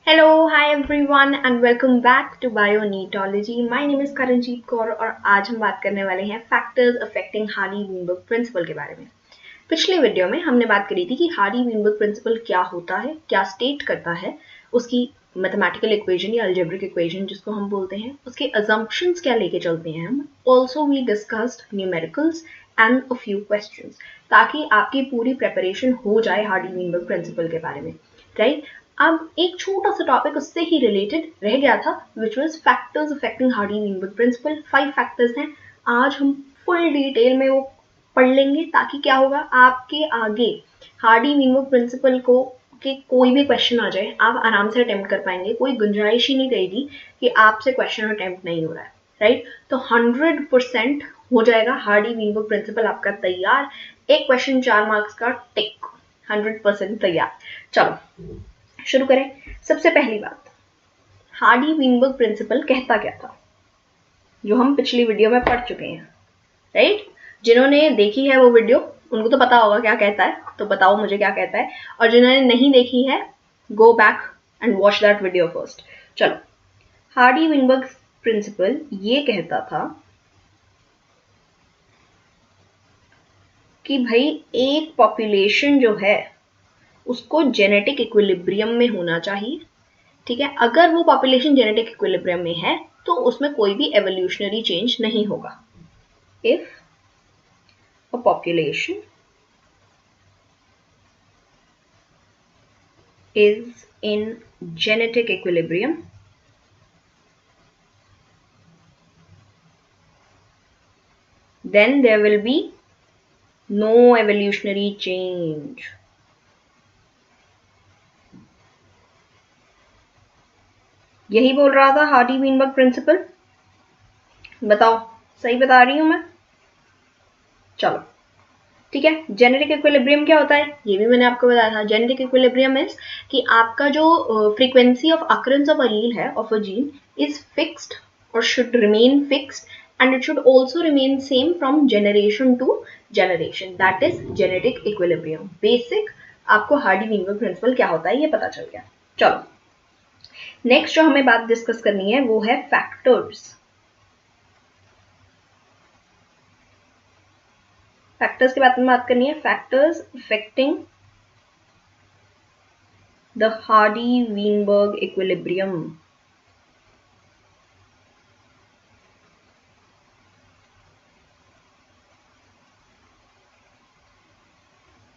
Hello, hi everyone and welcome back to Bionetology. My name is Karanjeet Kaur और आज हम बात करने वाले हैं फैक्टर्स अफेक्टिंग हार्डी-वीनबर्ग प्रिंसिपल के बारे में। पिछले वीडियो में हमने बात करी थी कि हार्डी-वीनबर्ग प्रिंसिपल क्या होता है, क्या स्टेट करता है, उसकी मैथमेटिकल इक्वेशन या अलजेब्रिक इक्वेशन जिसको हम बोलते हैं, उसके अजम्पशंस क्या लेके चलते हैं हम। Also we discussed numericals and a few questions ताकि आपकी पूरी प्रेपरेशन हो जाए हार्डी-वीनबर्ग प्रिंसिपल के बारे में, राइट? अब एक छोटा सा टॉपिक उससे ही रिलेटेड रह गया था which was factors affecting Hardy Weinberg principle. 5 factors हैं, आज हम फुल डिटेल में वो पढ़ लेंगे ताकि क्या होगा आपके आगे हार्डी-वीनबर्ग प्रिंसिपल को कि कोई भी क्वेश्चन आ जाए आप आराम से अटेम्प्ट कर पाएंगे। कोई गुंजाइश ही नहीं रहेगी कि आपसे क्वेश्चन अटेम्प्ट नहीं हो रहा है, राइट? तो 100% हो जाएगा हार्डी-वीनबर्ग प्रिंसिपल आपका तैयार। एक क्वेश्चन 4 मार्क्स का टिक, 100% तैयार। चलो शुरू करें। सबसे पहली बात, हार्डी-वीनबर्ग प्रिंसिपल कहता क्या था, जो हम पिछली वीडियो में पढ़ चुके हैं, राइट? जिन्होंने देखी है वो वीडियो उनको तो पता होगा क्या कहता है, तो बताओ मुझे क्या कहता है, और जिन्होंने नहीं देखी है go back and watch that video first. चलो, हार्डी-वीनबर्ग प्रिंसिपल ये कहता था कि भाई एक पॉपुलेशन जो है उसको जेनेटिक इक्विलिब्रियम में होना चाहिए, ठीक है? अगर वो पॉपुलेशन जेनेटिक इक्विलिब्रियम में है तो उसमें कोई भी एवोल्यूशनरी चेंज नहीं होगा। If a population is in genetic equilibrium, then there will be no evolutionary change. यही बोल रहा था हार्डी-वीनबर्ग प्रिंसिपल। बताओ सही बता रही हूं मैं? चलो ठीक है। जेनेटिक इक्विलिब्रियम क्या होता है ये भी मैंने आपको बताया था। जेनेटिक इक्विलिब्रियम इज कि आपका जो frequency of occurrence of allele है of a gene is fixed और should remain fixed and it should also remain same from generation to generation. That is genetic equilibrium. Basic आपको Hardy-Weinberg principal क्या होता है ये पता चल गया। चलो नेक्स्ट जो हमें बात डिस्कस करनी है वो है फैक्टर्स। फैक्टर्स के बारे में बात करनी है। Factors affecting the Hardy-Weinberg equilibrium.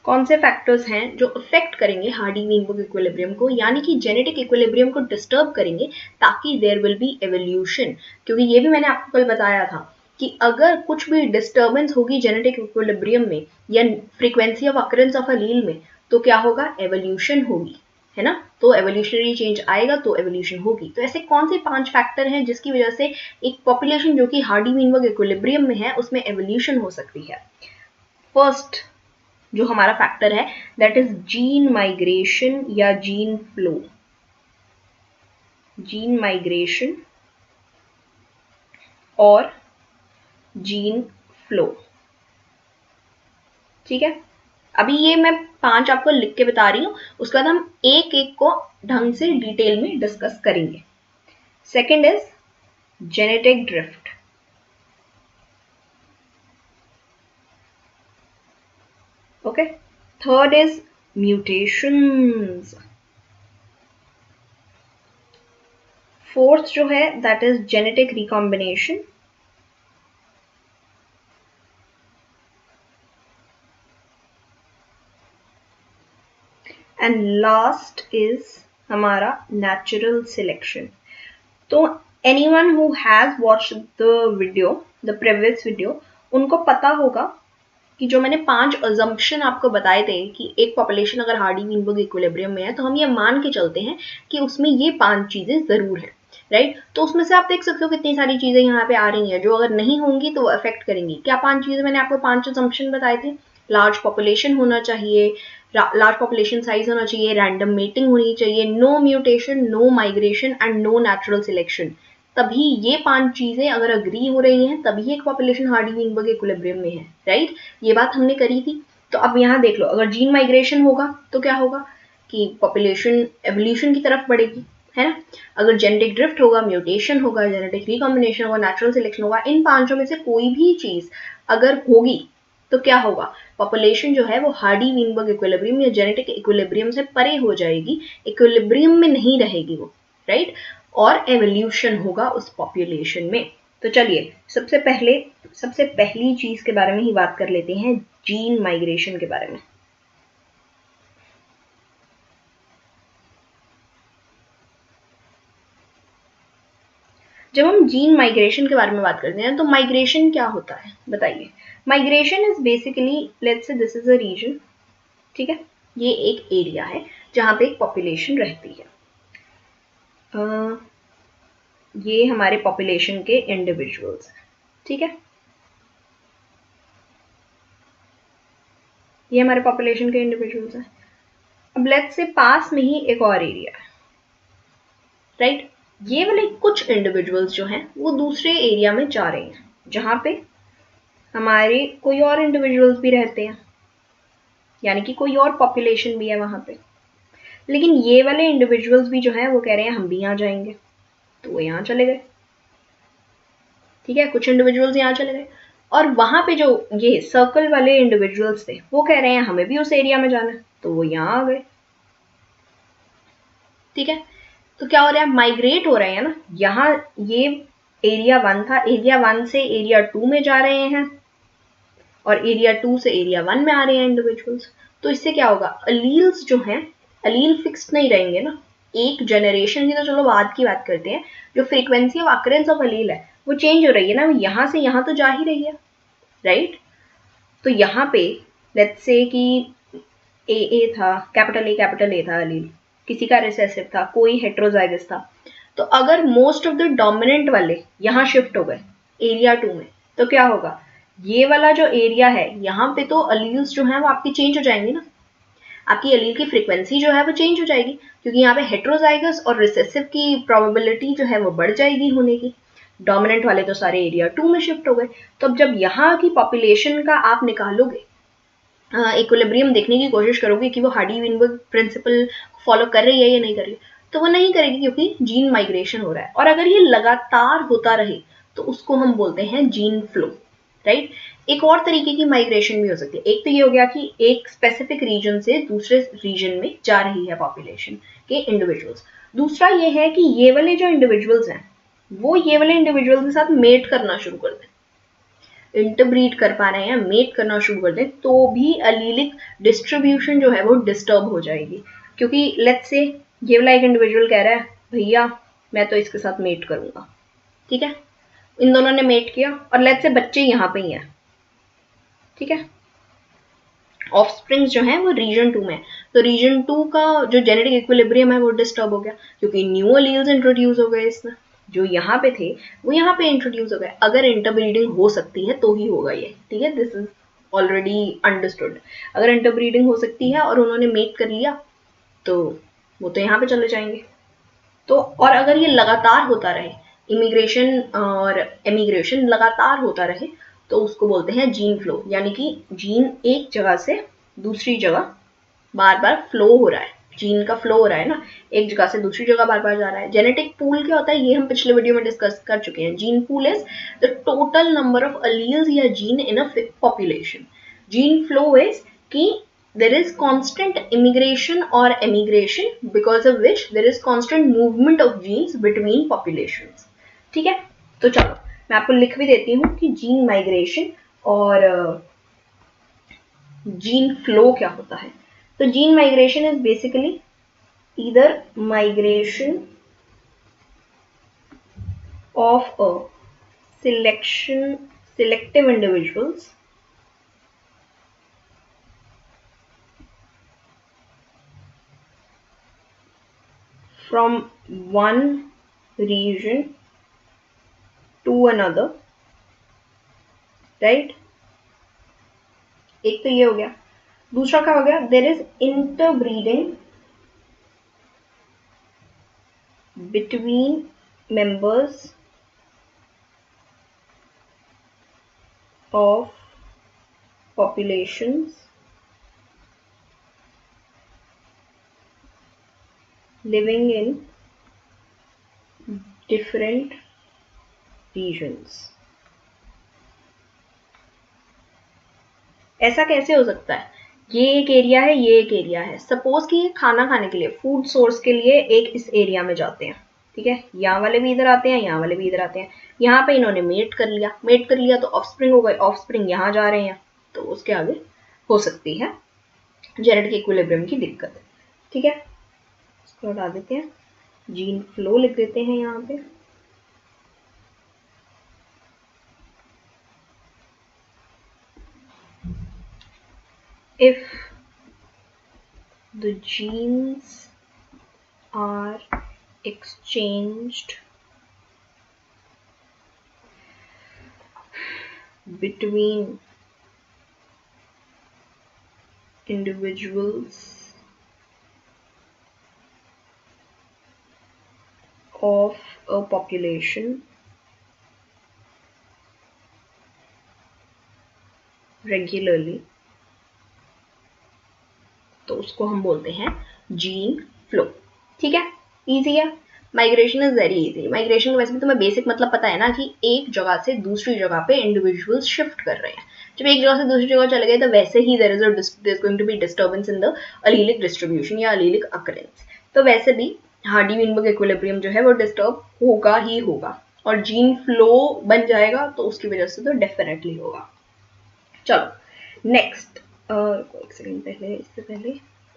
कौन से फैक्टर्स हैं जो अफेक्ट करेंगे हार्डी-वीनबर्ग इक्विलिब्रियम को, यानी कि जेनेटिक इक्विलिब्रियम को डिस्टर्ब करेंगे ताकि देयर विल बी एवोल्यूशन। क्योंकि ये भी मैंने आपको कल बताया था कि अगर कुछ भी डिस्टर्बेंस होगी जेनेटिक इक्विलिब्रियम में या फ्रीक्वेंसी ऑफ अकरेंस ऑफ अलील में तो क्या होगा, एवोल्यूशन होगी, है ना? तो एवोल्यूशनरी चेंज आएगा तो एवोल्यूशन होगी। तो ऐसे कौन से 5 फैक्टर हैं जिसकी वजह से एक पॉपुलेशन जो कि हार्डी-वीनबर्ग इक्विलिब्रियम में है उसमें एवोल्यूशन हो सकती है। फर्स्ट जो हमारा फैक्टर है दैट इज जीन माइग्रेशन या जीन फ्लो। जीन माइग्रेशन और जीन फ्लो, ठीक है? अभी ये मैं 5 आपको लिख के बता रही हूं, उसके बाद हम एक एक को ढंग से डिटेल में डिस्कस करेंगे। Second is genetic drift. Okay, third is mutations. Fourth जो है that is genetic recombination. And last is हमारा नेचुरल सिलेक्शन। तो anyone who has watched the video, the previous video, उनको पता होगा कि जो मैंने 5 अजम्पशन आपको बताए थे कि एक पॉपुलेशन अगर हार्डी-वीनबर्ग इक्विलिब्रियम में है तो हम ये मान के चलते हैं कि उसमें ये 5 चीजें जरूर हैं, राइट? तो उसमें से आप देख सकते हो कितनी सारी चीजें यहाँ पे आ रही हैं जो अगर नहीं होंगी तो अफेक्ट करेंगी। क्या 5 चीजें मैंने आपको 5 अजम्पशन बताए थे? लार्ज पॉपुलेशन होना चाहिए, लार्ज पॉपुलेशन साइज होना चाहिए, रैंडम मेटिंग होनी चाहिए, no mutation, no migration and no natural selection. तभी ये 5 चीजें अगर अग्री हो रही हैं तभी एक पॉपुलेशन हार्डी-वीनबर्ग इक्विलिब्रियम में है, राइट? ये बात हमने करी थी। तो अब यहाँ देख लो, अगर जीन माइग्रेशन होगा तो क्या होगा कि पॉपुलेशन एवोल्यूशन की तरफ बढ़ेगी। है ना। अगर जेनेटिक ड्रिफ्ट होगा, म्यूटेशन होगा, जेनेटिक रिकॉम्बिनेशन होगा, नेचुरल सिलेक्शन होगा, इन पांचों में से कोई भी चीज अगर होगी तो क्या होगा, पॉपुलेशन जो है वो हार्डी वीनबर्ग इक्विलिब्रियम या जेनेटिक इक्विलिब्रियम से परे हो जाएगी, इक्विलिब्रियम में नहीं रहेगी वो, राइट। और एवोल्यूशन होगा उस पॉपुलेशन में। तो चलिए सबसे पहली चीज के बारे में ही बात कर लेते हैं, जीन माइग्रेशन के बारे में। जब हम जीन माइग्रेशन के बारे में बात करते हैं तो माइग्रेशन क्या होता है बताइए। Migration is basically, let's say this is a region, ठीक है, ये एक एरिया है जहां पे एक पॉपुलेशन रहती है। ये हमारे पॉपुलेशन के इंडिविजुअल्स हैं, ठीक है, ये हमारे पॉपुलेशन के इंडिविजुअल्स हैं। अब लेट्स से पास में ही एक और एरिया है, राइट। ये वाले कुछ इंडिविजुअल्स जो हैं वो दूसरे एरिया में जा रहे हैं जहां पे हमारे कोई और इंडिविजुअल्स भी रहते हैं, यानी कि कोई और पॉपुलेशन भी है वहां पे। लेकिन ये वाले इंडिविजुअल्स भी जो है वो कह रहे हैं हम भी यहाँ जाएंगे, तो वो यहाँ चले गए, ठीक है, कुछ इंडिविजुअल्स यहाँ चले गए। और वहां पे जो ये सर्कल वाले इंडिविजुअल्स थे वो कह रहे हैं हमें भी उस एरिया में जाना है, तो वो यहाँ आ गए, ठीक है। तो क्या हो रहा है, माइग्रेट हो रहे हैं ना, यहाँ ये एरिया 1 था, एरिया 1 से एरिया 2 में जा रहे हैं और एरिया 2 से एरिया 1 में आ रहे हैं इंडिविजुअल्स। तो इससे क्या होगा, अलील्स जो हैं, अलील फिक्स्ड नहीं रहेंगे ना, एक जनरेशन की तो चलो बाद की बात करते हैं, जो frequency of occurrence of allele है वो चेंज हो रही है ना, यहाँ से यहाँ तो जा ही रही है, राइट। तो यहाँ पे लेट्स से कि ए था, कैपिटल ए था अलील, किसी का रिसेसिव था, कोई हेट्रोजाइगस था। तो अगर मोस्ट ऑफ द डोमिनेंट वाले यहाँ शिफ्ट हो गए एरिया 2 में, तो क्या होगा, ये वाला जो एरिया है यहाँ पे तो अलील्स जो है वो आपकी चेंज हो जाएंगी ना, आपकी अलील की फ्रीक्वेंसी जो है वो चेंज हो जाएगी, क्योंकि यहाँ पे हेट्रोजाइगस और रिसेसिव की प्रोबेबिलिटी जो है वो बढ़ जाएगी होने की। डोमिनेंट वाले तो सारे एरिया 2 में शिफ्ट हो गए। तो अब जब यहाँ की पॉपुलेशन का आप निकालोगे, इक्विलिब्रियम देखने की कोशिश करोगे कि वो हार्डी विनबर्ग प्रिंसिपल फॉलो कर रही है या नहीं कर रही, तो वो नहीं करेगी क्योंकि जीन माइग्रेशन हो रहा है। और अगर ये लगातार होता रहे तो उसको हम बोलते हैं जीन फ्लो, राइट। एक और तरीके की माइग्रेशन भी हो सकती है, एक तो ये हो गया कि एक स्पेसिफिक रीजन से दूसरे रीजन में जा रही है पॉपुलेशन के इंडिविजुअल्स। दूसरा ये है कि ये वाले जो इंडिविजुअल्स हैं वो ये वाले इंडिविजुअल्स के साथ मेट करना शुरू कर दें, इंटरब्रीड कर पा रहे हैं, मेट करना शुरू कर दें, तो भी अलीलिक डिस्ट्रीब्यूशन जो है वो डिस्टर्ब हो जाएगी। क्योंकि लेट्स से ये वाला एक इंडिविजुअल कह रहा है भैया मैं तो इसके साथ मेट करूंगा, ठीक है, इन दोनों ने मेट किया और लेट्स से बच्चे यहाँ पे ही हैं, ठीक है, ऑफस्प्रिंग्स जो है वो रीजन 2 में, तो रीजन 2 का जो जेनेटिक इक्विलिब्रियम है वो डिस्टर्ब हो गया, क्योंकि न्यू अलील्स इंट्रोड्यूस हो गए इसमें, जो यहाँ पे थे वो यहाँ पे इंट्रोड्यूस हो गए। अगर इंटरब्रीडिंग हो सकती है तो ही होगा ये, ठीक है, दिस इज ऑलरेडी अंडरस्टूड। अगर इंटरब्रीडिंग हो सकती है और उन्होंने मेट कर लिया तो वो तो यहाँ पे चले जाएंगे। तो और अगर ये लगातार होता रहे, इमिग्रेशन और एमिग्रेशन लगातार होता रहे, तो उसको बोलते हैं जीन फ्लो, यानी कि जीन एक जगह से दूसरी जगह बार बार फ्लो हो रहा है, जीन का फ्लो हो रहा है ना, एक जगह से दूसरी जगह बार बार जा रहा है। जेनेटिक पूल क्या होता है ये हम पिछले वीडियो में डिस्कस कर चुके हैं। Gene pool is the total number of alleles या gene in a population. Gene flow is कि there is constant immigration or emigration because of which there is constant movement of genes between populations, ठीक है। तो चलो मैं आपको लिख भी देती हूँ कि जीन माइग्रेशन और जीन फ्लो क्या होता है। तो gene migration is basically either migration of a selective individuals from one region to another, right। एक तो ये हो गया। दूसरा क्या हो गया, there is interbreeding between members of populations living in different regions. ऐसा कैसे हो सकता है? ये एक एरिया है, ये एक एरिया है। सपोज कि ये खाना खाने के लिए, फूड सोर्स के लिए एक इस एरिया में जाते हैं, ठीक है, यहाँ वाले भी इधर आते हैं, यहाँ वाले भी इधर आते हैं। यहाँ पे इन्होंने मेट कर लिया तो ऑफस्प्रिंग हो गए, ऑफस्प्रिंग यहाँ जा रहे हैं, तो उसके आगे हो सकती है जेनेटिक इक्विलिब्रियम की दिक्कत, ठीक है। इसको हटा देते हैं, जीन फ्लो लिख देते हैं यहाँ पे। If the genes are exchanged between individuals of a population regularly, तो उसको हम बोलते हैं जीन फ्लो, ठीक है। इजी है। Migration is very easy. Migration वैसे भी तुम्हें बेसिक मतलब पता है ना कि एक जगह से दूसरी जगह पे इंडिविजुअल्स शिफ्ट कर रहे हैं। जब एक जगह से दूसरी जगह चले गए तो वैसे ही there is going to be disturbance in the allelic distribution या अलीलिक अकरेंस। तो वैसे भी हार्डी-वीनबर्ग इक्विलिब्रियम जो है वो डिस्टर्ब होगा ही होगा, और जीन फ्लो बन जाएगा तो उसकी वजह से तो डेफिनेटली होगा। चलो नेक्स्ट, एक सेकंड पहले, इससे पहले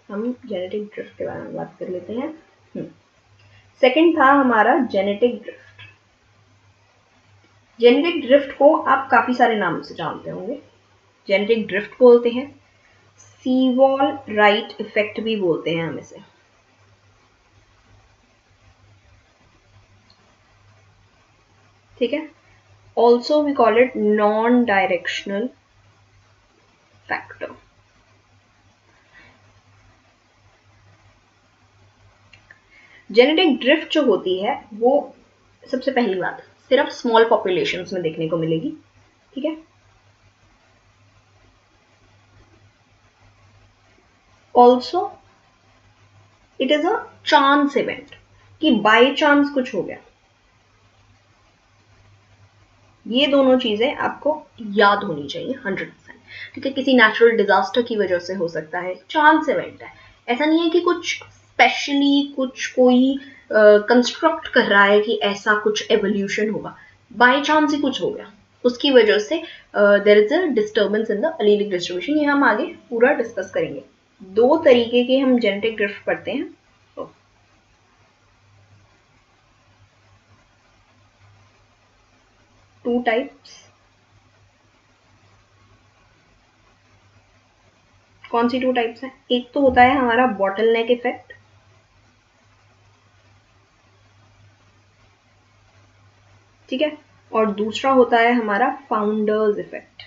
हम जेनेटिक ड्रिफ्ट के बारे में बात कर लेते हैं। सेकंड था हमारा जेनेटिक ड्रिफ्ट। जेनेटिक ड्रिफ्ट को आप काफी सारे नाम से जानते होंगे। जेनेटिक ड्रिफ्ट बोलते हैं, सीवॉल राइट इफेक्ट भी बोलते हैं हम इसे, ठीक है। Also we call it non directional factor. Genetic drift जो होती है वो सबसे पहली बात सिर्फ स्मॉल पॉपुलेशंस में देखने को मिलेगी, ठीक है। Also it is a chance event, कि बाय चांस कुछ हो गया। ये दोनों चीजें आपको याद होनी चाहिए 100%, ठीक है। किसी नेचुरल डिजास्टर की वजह से हो सकता है, चांस इवेंट है। ऐसा नहीं है कि कुछ स्पेशली कुछ कोई कंस्ट्रक्ट कर रहा है कि ऐसा कुछ एवोल्यूशन होगा, बाय चांस ही कुछ हो गया, उसकी वजह से there is a disturbance in the allelic distribution. ये हम आगे पूरा डिस्कस करेंगे। दो तरीके के हम जेनेटिक ड्रिफ्ट पढ़ते हैं। Two types. कौन सी टू टाइप्स हैं? एक तो होता है हमारा बॉटल नेक इफेक्ट, ठीक है, और दूसरा होता है हमारा फाउंडर्स इफेक्ट।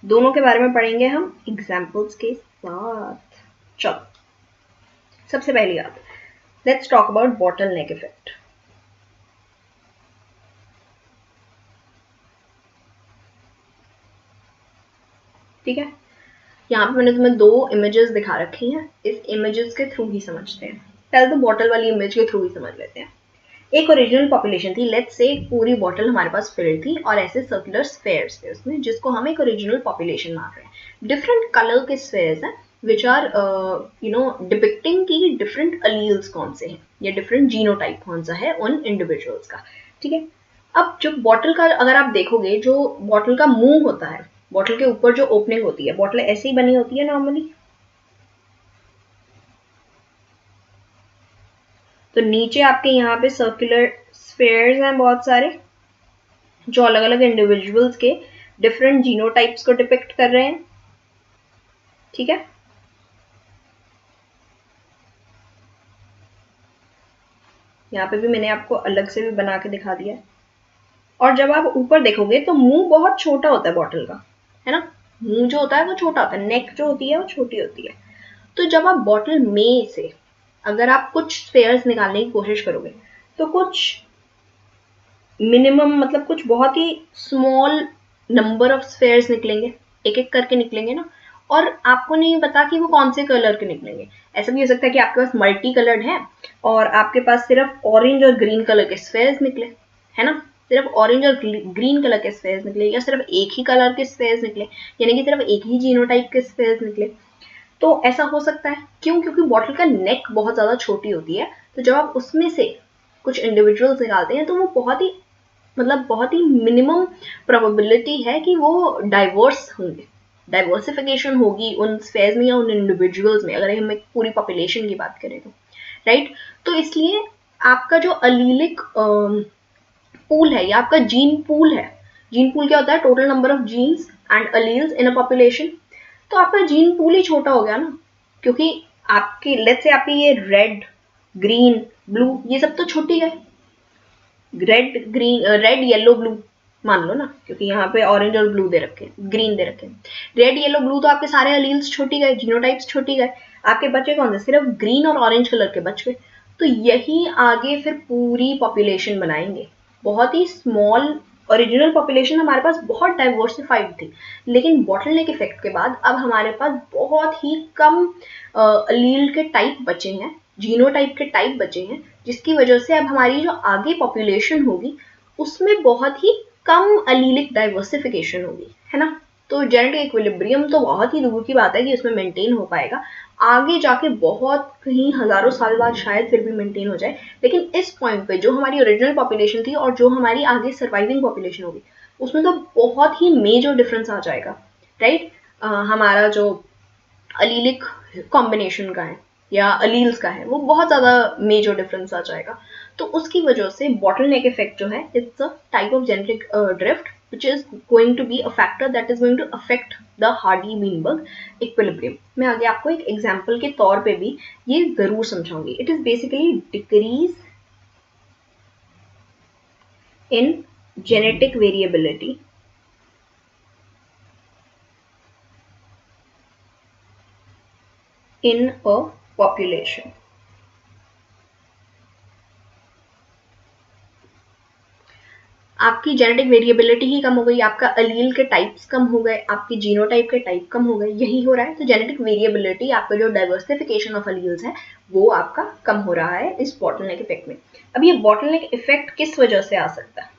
दोनों के बारे में पढ़ेंगे हम एग्जाम्पल्स के साथ। चलो सबसे पहली बात, let's talk about bottle neck effect. ठीक है, यहाँ पे मैंने तुम्हें दो इमेजेस दिखा रखी हैं, इस इमेजेस के थ्रू ही समझते हैं। पहले तो बॉटल वाली इमेज के थ्रू ही समझ लेते हैं। एक ओरिजिनल पॉपुलेशन थी, लेट्स से पूरी बॉटल हमारे पास फिल्ड थी और ऐसे सर्कुलर स्फेयर्स थे उसमें, जिसको हम एक ओरिजिनल पॉपुलेशन मान रहे हैं। डिफरेंट कलर के स्फेयर्स हैं विच आर डिपिक्टिंग की डिफरेंट अलील्स कौन से हैं या डिफरेंट जीनोटाइप कौन सा है उन इंडिविजुअल्स का, ठीक है। अब जो बॉटल का अगर आप देखोगे, जो बॉटल का मुंह होता है, बॉटल के ऊपर जो ओपनिंग होती है, बॉटल ऐसी ही बनी होती है नॉर्मली, तो नीचे आपके यहाँ पे सर्कुलर स्फेयर्स हैं बहुत सारे, जो अलग अलग इंडिविजुअल्स के डिफरेंट जीनोटाइप्स को डिपिक्ट कर रहे हैं, ठीक है। यहाँ पे भी मैंने आपको अलग से भी बना के दिखा दिया है। और जब आप ऊपर देखोगे तो मुंह बहुत छोटा होता है बॉटल का, है ना। मुंह जो होता है वो छोटा होता है, नेक जो होती है वो छोटी होती है। तो जब आप बॉटल में से अगर आप कुछ स्फेयर्स निकालने की कोशिश करोगे तो कुछ मिनिमम, मतलब कुछ बहुत ही स्मॉल नंबर ऑफ स्फेयर्स निकलेंगे, एक एक करके निकलेंगे ना। और आपको नहीं पता कि वो कौन से कलर के निकलेंगे। ऐसा भी हो सकता है कि आपके पास मल्टी कलर्ड है और आपके पास सिर्फ ऑरेंज और ग्रीन कलर के स्फेयर्स निकले, है ना, सिर्फ ऑरेंज और ग्रीन कलर के स्फेयर्स निकले, या सिर्फ एक ही कलर के स्फेयर्स निकले, यानी कि सिर्फ एक ही जीनोटाइप के स्फेयर्स निकले। तो ऐसा हो सकता है, क्यों? क्योंकि बॉटल का नेक बहुत ज़्यादा छोटी होती है, तो जब आप उसमें से कुछ इंडिविजुअल्स निकालते हैं तो वो बहुत ही मिनिमम प्रोबेबिलिटी है कि वो डाइवर्स होंगे, डाइवर्सिफिकेशन होगी उन स्फेयर्स में या उन इंडिविजुअल्स में, अगर हम एक पूरी पॉपुलेशन की बात करें तो, राइट। तो इसलिए आपका जो अलीलिक पूल है या आपका जीन पूल है, जीन पूल क्या होता है? Total number of genes and alleles in a population. तो आपका जीन पूल ही छोटा हो गया ना, क्योंकि आपकी लेट्स से आपकी ये रेड, ग्रीन, ब्लू, ये सब तो छूट ही गए। Red, green, red, yellow, blue मान लो ना, क्योंकि यहाँ पे ऑरेंज और ब्लू दे रखे, ग्रीन दे रखे। रेड, येलो, ब्लू तो आपके सारे अलील्स छोटी गए, जीनोटाइप्स छोटी गए। आपके बचे कौन से? सिर्फ ग्रीन और ऑरेंज कलर के बच गए। तो यही आगे फिर पूरी पॉपुलेशन बनाएंगे। बहुत ही स्मॉल ओरिजिनल पॉपुलेशन हमारे पास बहुत डाइवर्सिफाइड थी, लेकिन बॉटलनेक इफेक्ट के बाद अब हमारे पास बहुत ही कम अलील के टाइप बचे हैं, जीनोटाइप के टाइप बचे हैं, जिसकी वजह से अब हमारी जो आगे पॉपुलेशन होगी उसमें बहुत ही कम अलीलिक डाइवर्सिफिकेशन होगी, है ना। तो जेनेटिक इक्विलिब्रियम तो बहुत ही दूर की बात है कि उसमें मेंटेन हो पाएगा, आगे जाके बहुत कहीं हजारों साल बाद शायद फिर भी मेंटेन हो जाए, लेकिन इस पॉइंट पे जो हमारी ओरिजिनल पॉपुलेशन थी और जो हमारी आगे सर्वाइविंग पॉपुलेशन होगी उसमें तो बहुत ही मेजर डिफरेंस आ जाएगा, राइट। हमारा जो अलीलिक कॉम्बिनेशन का है या अलील्स का है वो बहुत ज़्यादा मेजर डिफरेंस आ जाएगा। तो उसकी वजह से बॉटलनेक इफेक्ट जो है, it's a type of genetic drift which is going to be a factor that is going to affect the Hardy-Weinberg equilibrium। मैं आगे आपको एक एग्जाम्पल के तौर पे भी ये जरूर समझाऊंगी। It is basically decrease in genetic variability in a population। आपकी जेनेटिक वेरिएबिलिटी ही कम हो गई, आपका अलील के टाइप्स कम हो गए, आपके जीनोटाइप के टाइप कम हो गए, यही हो रहा है। तो जेनेटिक वेरिएबिलिटी, आपका जो डाइवर्सिफिकेशन ऑफ अलील्स है वो आपका कम हो रहा है इस बॉटलनेक इफेक्ट में। अब ये बॉटलनेक इफेक्ट किस वजह से आ सकता है?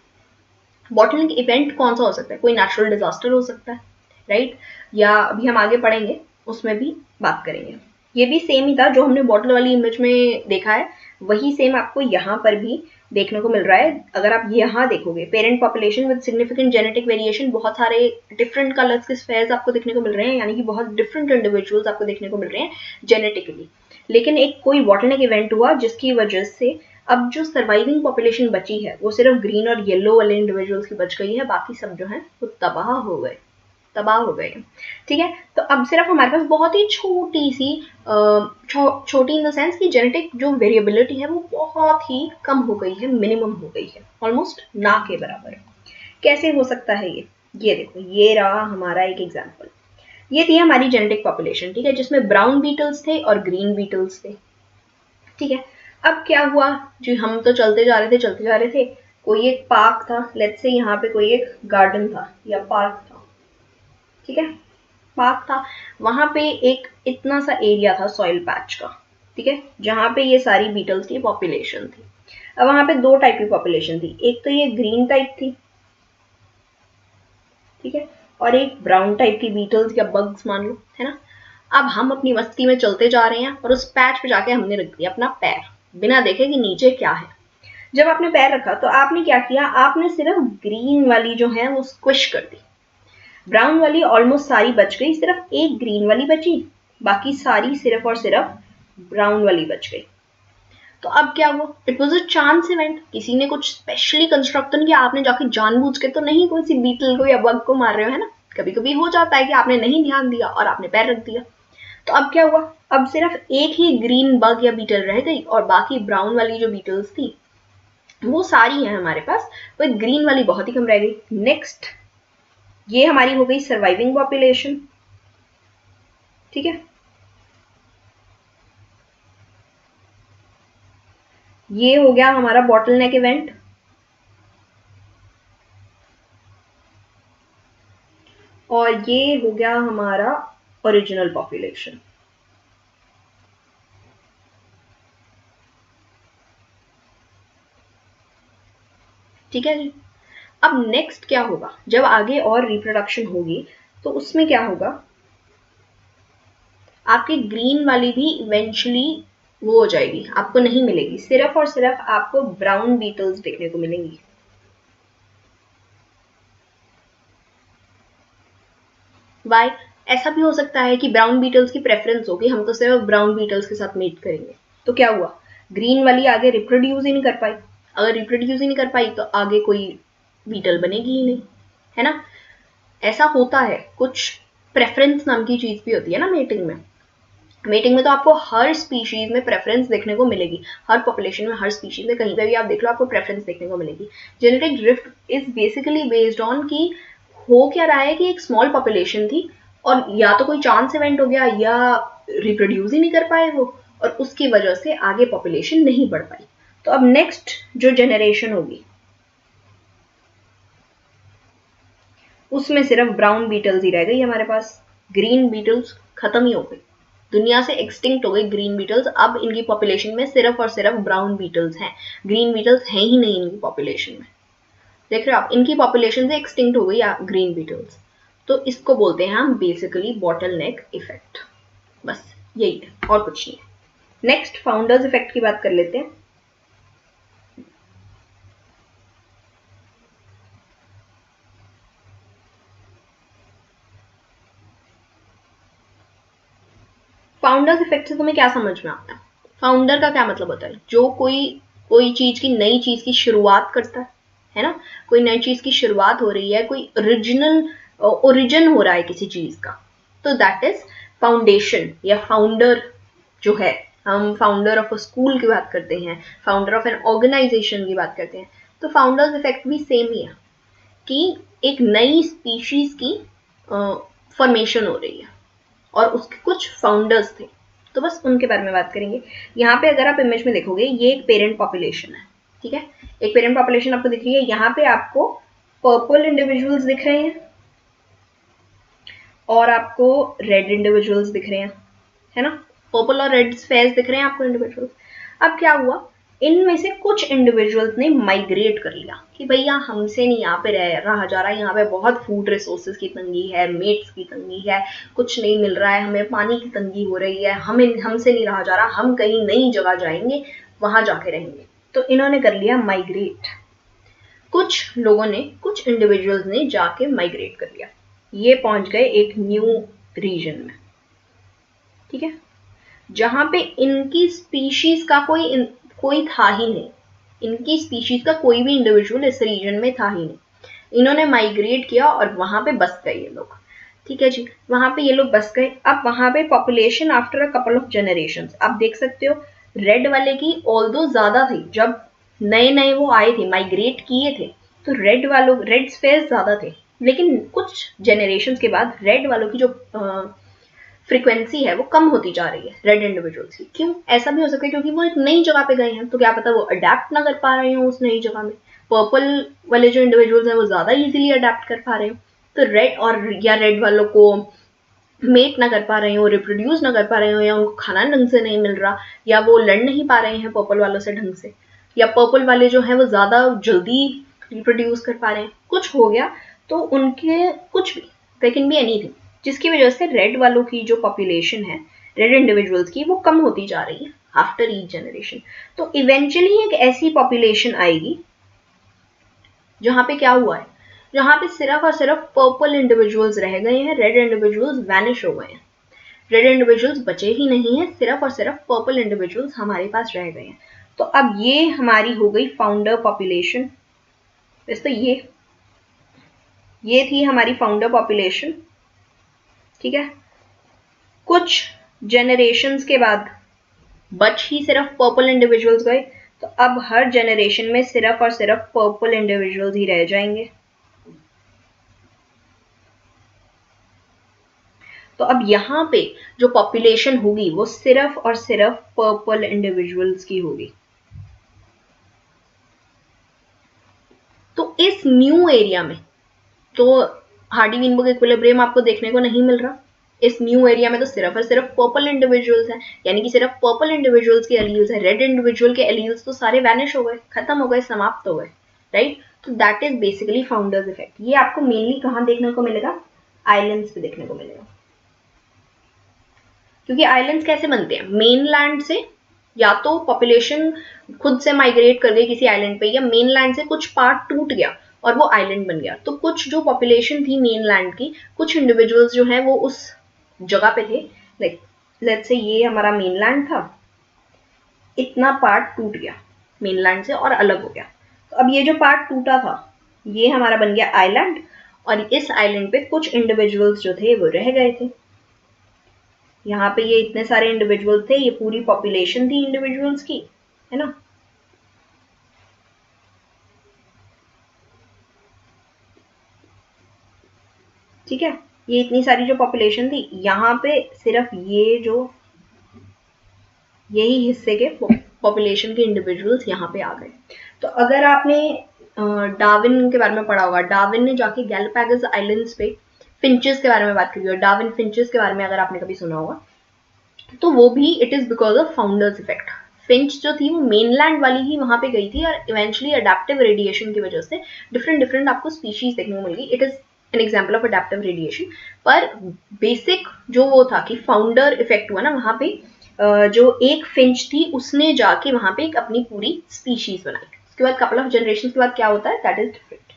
बॉटलनेक इवेंट कौन सा हो सकता है? कोई नेचुरल डिजास्टर हो सकता है, राइट, या अभी हम आगे पढ़ेंगे उसमें भी बात करेंगे। ये भी सेम ही था जो हमने बॉटल वाली इमेज में देखा है, वही सेम आपको यहाँ पर भी देखने को मिल रहा है। अगर आप यहाँ देखोगे, parent population with significant genetic variation, बहुत सारे डिफरेंट कलर्स के स्फेयर्स आपको देखने को मिल रहे हैं, यानी कि बहुत डिफरेंट इंडिविजुअल्स आपको देखने को मिल रहे हैं जेनेटिकली। लेकिन एक कोई बॉटलनेक इवेंट हुआ जिसकी वजह से अब जो सर्वाइविंग पॉपुलेशन बची है वो सिर्फ ग्रीन और येलो वाले इंडिविजुअल्स की बच गई है, बाकी सब जो है वो तबाह हो गए, तबाह हो गए। ठीक है, तो अब सिर्फ हमारे पास बहुत ही छोटी सी छोटी इन द सेंस कि जेनेटिक जो वेरिएबिलिटी है वो बहुत ही कम हो गई है, मिनिमम हो गई है, ऑलमोस्ट ना के बराबर। कैसे हो सकता है ये देखो, ये रहा हमारा एक एग्जाम्पल। ये थी हमारी जेनेटिक पॉपुलेशन, ठीक है, जिसमें ब्राउन बीटल्स थे और ग्रीन बीटल्स थे। ठीक है, अब क्या हुआ जी, हम तो चलते जा रहे थे चलते जा रहे थे, कोई एक पार्क था, लेट्स से यहाँ पे कोई एक गार्डन था या पार्क था, ठीक है, पार्क था, वहां पे एक इतना सा एरिया था सॉइल पैच का, ठीक है, जहाँ पे ये सारी बीटल्स की पॉपुलेशन थी। अब वहां पे दो टाइप की पॉपुलेशन थी, एक तो ये ग्रीन टाइप थी, ठीक है, और एक ब्राउन टाइप की बीटल्स या बग्स मान लो, है ना। अब हम अपनी मस्ती में चलते जा रहे हैं और उस पैच पे जाके हमने रख दिया अपना पैर, बिना देखे कि नीचे क्या है। जब आपने पैर रखा तो आपने क्या किया, आपने सिर्फ ग्रीन वाली जो है वो स्क्विश कर दी, ब्राउन वाली ऑलमोस्ट सारी बच गई, सिर्फ एक ग्रीन वाली बची, बाकी सारी सिर्फ और सिर्फ ब्राउन वाली बच गई। तो अब क्या हुआ, it was a chance event, किसी ने कुछ स्पेशली कंस्ट्रक्ट किया, आपने जाके जानबूझ के तो नहीं कोई सी बीटल को या बग को मार रहे हो, है ना। कभी कभी हो जाता है कि आपने नहीं ध्यान दिया और आपने पैर रख दिया। तो अब क्या हुआ, अब सिर्फ एक ही ग्रीन बग या बीटल रह गई और बाकी ब्राउन वाली जो बीटल्स थी वो सारी हैं हमारे पास, वो ग्रीन वाली बहुत ही कम रह गई। नेक्स्ट, ये हमारी हो गई सर्वाइविंग पॉपुलेशन, ठीक है, ये हो गया हमारा बॉटलनेक इवेंट। और ये हो गया हमारा ओरिजिनल पॉपुलेशन। ठीक है जी। अब नेक्स्ट क्या होगा, जब आगे और रिप्रोडक्शन होगी तो उसमें क्या होगा, आपकी ग्रीन वाली भी इवेंचुअली वो हो जाएगी, आपको नहीं मिलेगी, सिर्फ और सिर्फ आपको ब्राउन बीटल्स देखने को मिलेंगी। वाई? ऐसा भी हो सकता है कि ब्राउन बीटल्स की प्रेफरेंस होगी, हम तो सिर्फ ब्राउन बीटल्स के साथ मीट करेंगे। तो क्या हुआ, ग्रीन वाली आगे रिप्रोड्यूस ही नहीं कर पाई। अगर रिप्रोड्यूस ही नहीं कर पाई तो आगे कोई बीटल बनेगी ही नहीं, है ना। ऐसा होता है, कुछ प्रेफरेंस नाम की चीज भी होती है ना मीटिंग में। मीटिंग में तो आपको हर स्पीशीज में प्रेफरेंस देखने को मिलेगी, हर पॉपुलेशन में, हर स्पीशीज में, कहीं पे भी आप देख लो आपको प्रेफरेंस देखने को मिलेगी। Genetic drift is basically based on कि हो क्या रहा है कि एक स्मॉल पॉपुलेशन थी और या तो कोई चांस इवेंट हो गया या रिप्रोड्यूस ही नहीं कर पाए वो, और उसकी वजह से आगे पॉपुलेशन नहीं बढ़ पाई। तो अब नेक्स्ट जो जनरेशन होगी उसमें सिर्फ ब्राउन बीटल्स ही रह गई हमारे पास, ग्रीन बीटल्स खत्म ही हो गई, दुनिया से एक्सटिंक्ट हो गई ग्रीन बीटल्स। अब इनकी पॉपुलेशन में सिर्फ और सिर्फ ब्राउन बीटल्स हैं, ग्रीन बीटल्स हैं ही नहीं इनकी पॉपुलेशन में। देख रहे हो आप, इनकी पॉपुलेशन से एक्सटिंक्ट हो गई ग्रीन बीटल्स। तो इसको बोलते हैं हम बेसिकली बॉटल नेक इफेक्ट। बस यही है और कुछ नहीं है। नेक्स्ट फाउंडर्स इफेक्ट की बात कर लेते हैं। फाउंडर्स इफेक्ट से तुम्हें क्या समझ में आता है? फाउंडर का क्या मतलब होता है, जो कोई कोई चीज की, नई चीज की शुरुआत करता है ना। कोई नई चीज की शुरुआत हो रही है, कोई ओरिजिनल ओरिजिन हो रहा है किसी चीज का, तो दैट इज फाउंडेशन या फाउंडर जो है। हम फाउंडर ऑफ अ स्कूल की बात करते हैं, फाउंडर ऑफ एन ऑर्गेनाइजेशन की बात करते हैं, तो फाउंडर्स इफेक्ट भी सेम ही है कि एक नई स्पीशीज की फॉर्मेशन हो रही है और उसके कुछ फाउंडर्स थे, तो बस उनके बारे में बात करेंगे। यहाँ पे अगर आप इमेज में देखोगे, ये एक पेरेंट पॉपुलेशन है, ठीक है। एक पेरेंट पॉपुलेशन आपको दिख रही है, यहाँ पे आपको पर्पल इंडिविजुअल्स दिख रहे हैं और आपको रेड इंडिविजुअल्स दिख रहे हैं, है ना। पर्पल और रेड स्फेयर्स दिख रहे हैं आपको इंडिविजुअल्स। अब क्या हुआ, इनमें से कुछ इंडिविजुअल्स ने माइग्रेट कर लिया कि भैया हमसे नहीं यहाँ पे रहा जा रहा है, यहाँ पे बहुत फूड रिसोर्सेज की तंगी है, मेट्स की तंगी है, कुछ नहीं मिल रहा है, हमें पानी की तंगी हो रही है, हमें हमसे नहीं रहा जा रहा, हम कहीं नई जगह जाएंगे, वहां जाके रहेंगे। तो इन्होंने कर लिया माइग्रेट। कुछ लोगों ने, कुछ इंडिविजुअल्स ने जाके माइग्रेट कर लिया, ये पहुंच गए एक न्यू रीजन में, ठीक है, जहां पे इनकी स्पीशीज का कोई था ही नहीं, इनकी स्पीशीज का कोई भी इंडिविजुअल इस रीजन में था ही नहीं। इन्होंने माइग्रेट किया और वहां पे बस गए ये लोग, ठीक है जी। वहां पे ये लोग बस गए। अब वहां पे population after a couple of generation, आप देख सकते हो रेड वाले की ऑल्दो ज्यादा थी, जब नए नए वो आए थे, माइग्रेट किए थे, तो रेड स्पेस ज्यादा थे, लेकिन कुछ जनरेशन के बाद रेड वालों की जो फ्रीक्वेंसी है वो कम होती जा रही है रेड इंडिविजुअल्स की। क्यों? ऐसा भी हो सकता है क्योंकि वो एक नई जगह पे गए हैं, तो क्या पता वो अडेप्ट ना कर पा रहे हो उस नई जगह में। पर्पल वाले जो इंडिविजुअल्स हैं वो ज्यादा इजीली अडेप्ट कर पा रहे हो, तो रेड और या रेड वालों को मेट ना कर पा रहे हो, रिप्रोड्यूस ना कर पा रहे हो, या उनको खाना ढंग से नहीं मिल रहा, या वो लड़ नहीं पा रहे हैं पर्पल वालों से ढंग से, या पर्पल वाले जो है वो ज्यादा जल्दी रिप्रोड्यूस कर पा रहे हैं, कुछ हो गया, तो उनके कुछ भी, दे कैन बी एनीथिंग, जिसकी वजह से रेड वालों की जो पॉपुलेशन है, रेड इंडिविजुअल्स की, वो कम होती जा रही है आफ्टर ईच जनरेशन। तो इवेंचुअली एक ऐसी पॉपुलेशन आएगी जहां पे क्या हुआ है, जहां पे सिर्फ और सिर्फ पर्पल इंडिविजुअल्स रह गए हैं, रेड इंडिविजुअल्स वैनिश हो गए हैं, रेड इंडिविजुअल्स बचे ही नहीं है, सिर्फ और सिर्फ पर्पल इंडिविजुअल्स हमारे पास रह गए हैं। तो अब ये हमारी हो गई फाउंडर पॉपुलेशन। वैसे ये थी हमारी फाउंडर पॉपुलेशन, ठीक है। कुछ जनरेशन्स के बाद बच ही सिर्फ पर्पल इंडिविजुअल्स गए, तो अब हर जनरेशन में सिर्फ और सिर्फ पर्पल इंडिविजुअल्स ही रह जाएंगे। तो अब यहाँ पे जो पॉपुलेशन होगी वो सिर्फ और सिर्फ पर्पल इंडिविजुअल्स की होगी। तो इस न्यू एरिया में तो हार्डी-वीनबर्ग इक्विलिब्रियम आपको देखने को नहीं मिल रहा, इस न्यू एरिया में तो सिर्फ और सिर्फ पर्पल इंडिविजुअल्स हैं, यानी कि सिर्फ पर्पल इंडिविजुअल्स के एलील्स हैं, रेड इंडिविजुअल के एलील्स तो सारे वैनिश हो गए, खत्म हो गए, समाप्त हो गए, राइट। तो that is basically founders effect. ये आपको मेनली कहाँ देखने को मिलेगा? आइलैंड्स पे देखने को मिलेगा। क्योंकि आइलैंड्स कैसे बनते हैं? मेनलैंड से या तो पॉपुलेशन खुद से माइग्रेट कर गई किसी आइलैंड पे, या मेनलैंड से कुछ पार्ट टूट गया और वो आइलैंड बन गया। तो कुछ जो पॉपुलेशन थी मेनलैंड की, कुछ इंडिविजुअल्स जो हैं वो उस जगह पे थे, लाइक लेट्स से ये हमारा मेनलैंड था, इतना पार्ट टूट गया मेनलैंड से और अलग हो गया। तो अब ये जो पार्ट टूटा था ये हमारा बन गया आइलैंड, और इस आइलैंड पे कुछ इंडिविजुअल्स जो थे वो रह गए थे। यहाँ पे ये इतने सारे इंडिविजुअल थे, ये पूरी पॉपुलेशन थी इंडिविजुअल्स की, है ना। ठीक है, ये इतनी सारी जो पॉपुलेशन थी, यहाँ पे सिर्फ ये जो यही हिस्से के पॉपुलेशन के इंडिविजुअल्स यहाँ पे आ गए। तो अगर आपने डार्विन के बारे में पढ़ा होगा, डार्विन ने जाके गैलापागोस आइलैंड्स पे फिंचेस के बारे में बात की होगी, डार्विन फिंचेस के बारे में अगर आपने कभी सुना होगा, तो वो भी it is because of founders effect. Finch जो थी वो मेनलैंड वाली ही वहां पे गई थी, और इवेंचुअली अडेप्टिव रेडिएशन की वजह से डिफरेंट डिफरेंट आपको स्पीशीज देखने को मिल गई। It is an example of adaptive radiation. पर बेसिक जो वो था कि फाउंडर इफेक्ट हुआ ना वहां पे, जो एक फिंच थी उसने जाके वहां पे एक अपनी पूरी स्पीशीज बनाई। उसके बाद कपल ऑफ जनरेशन के बाद क्या होता है, दैट इज डिफरेंट।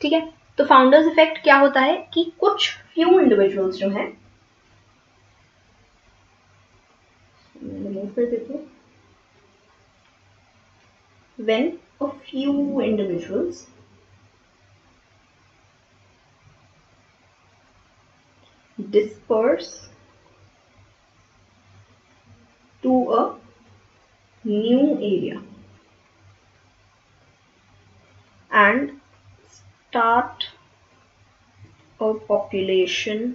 ठीक है, तो फाउंडर्स इफेक्ट क्या होता है कि कुछ फ्यू इंडिविजुअल्स जो हैं, रिमूव कर देते हैं, when a few individuals disperse to a new area and start a population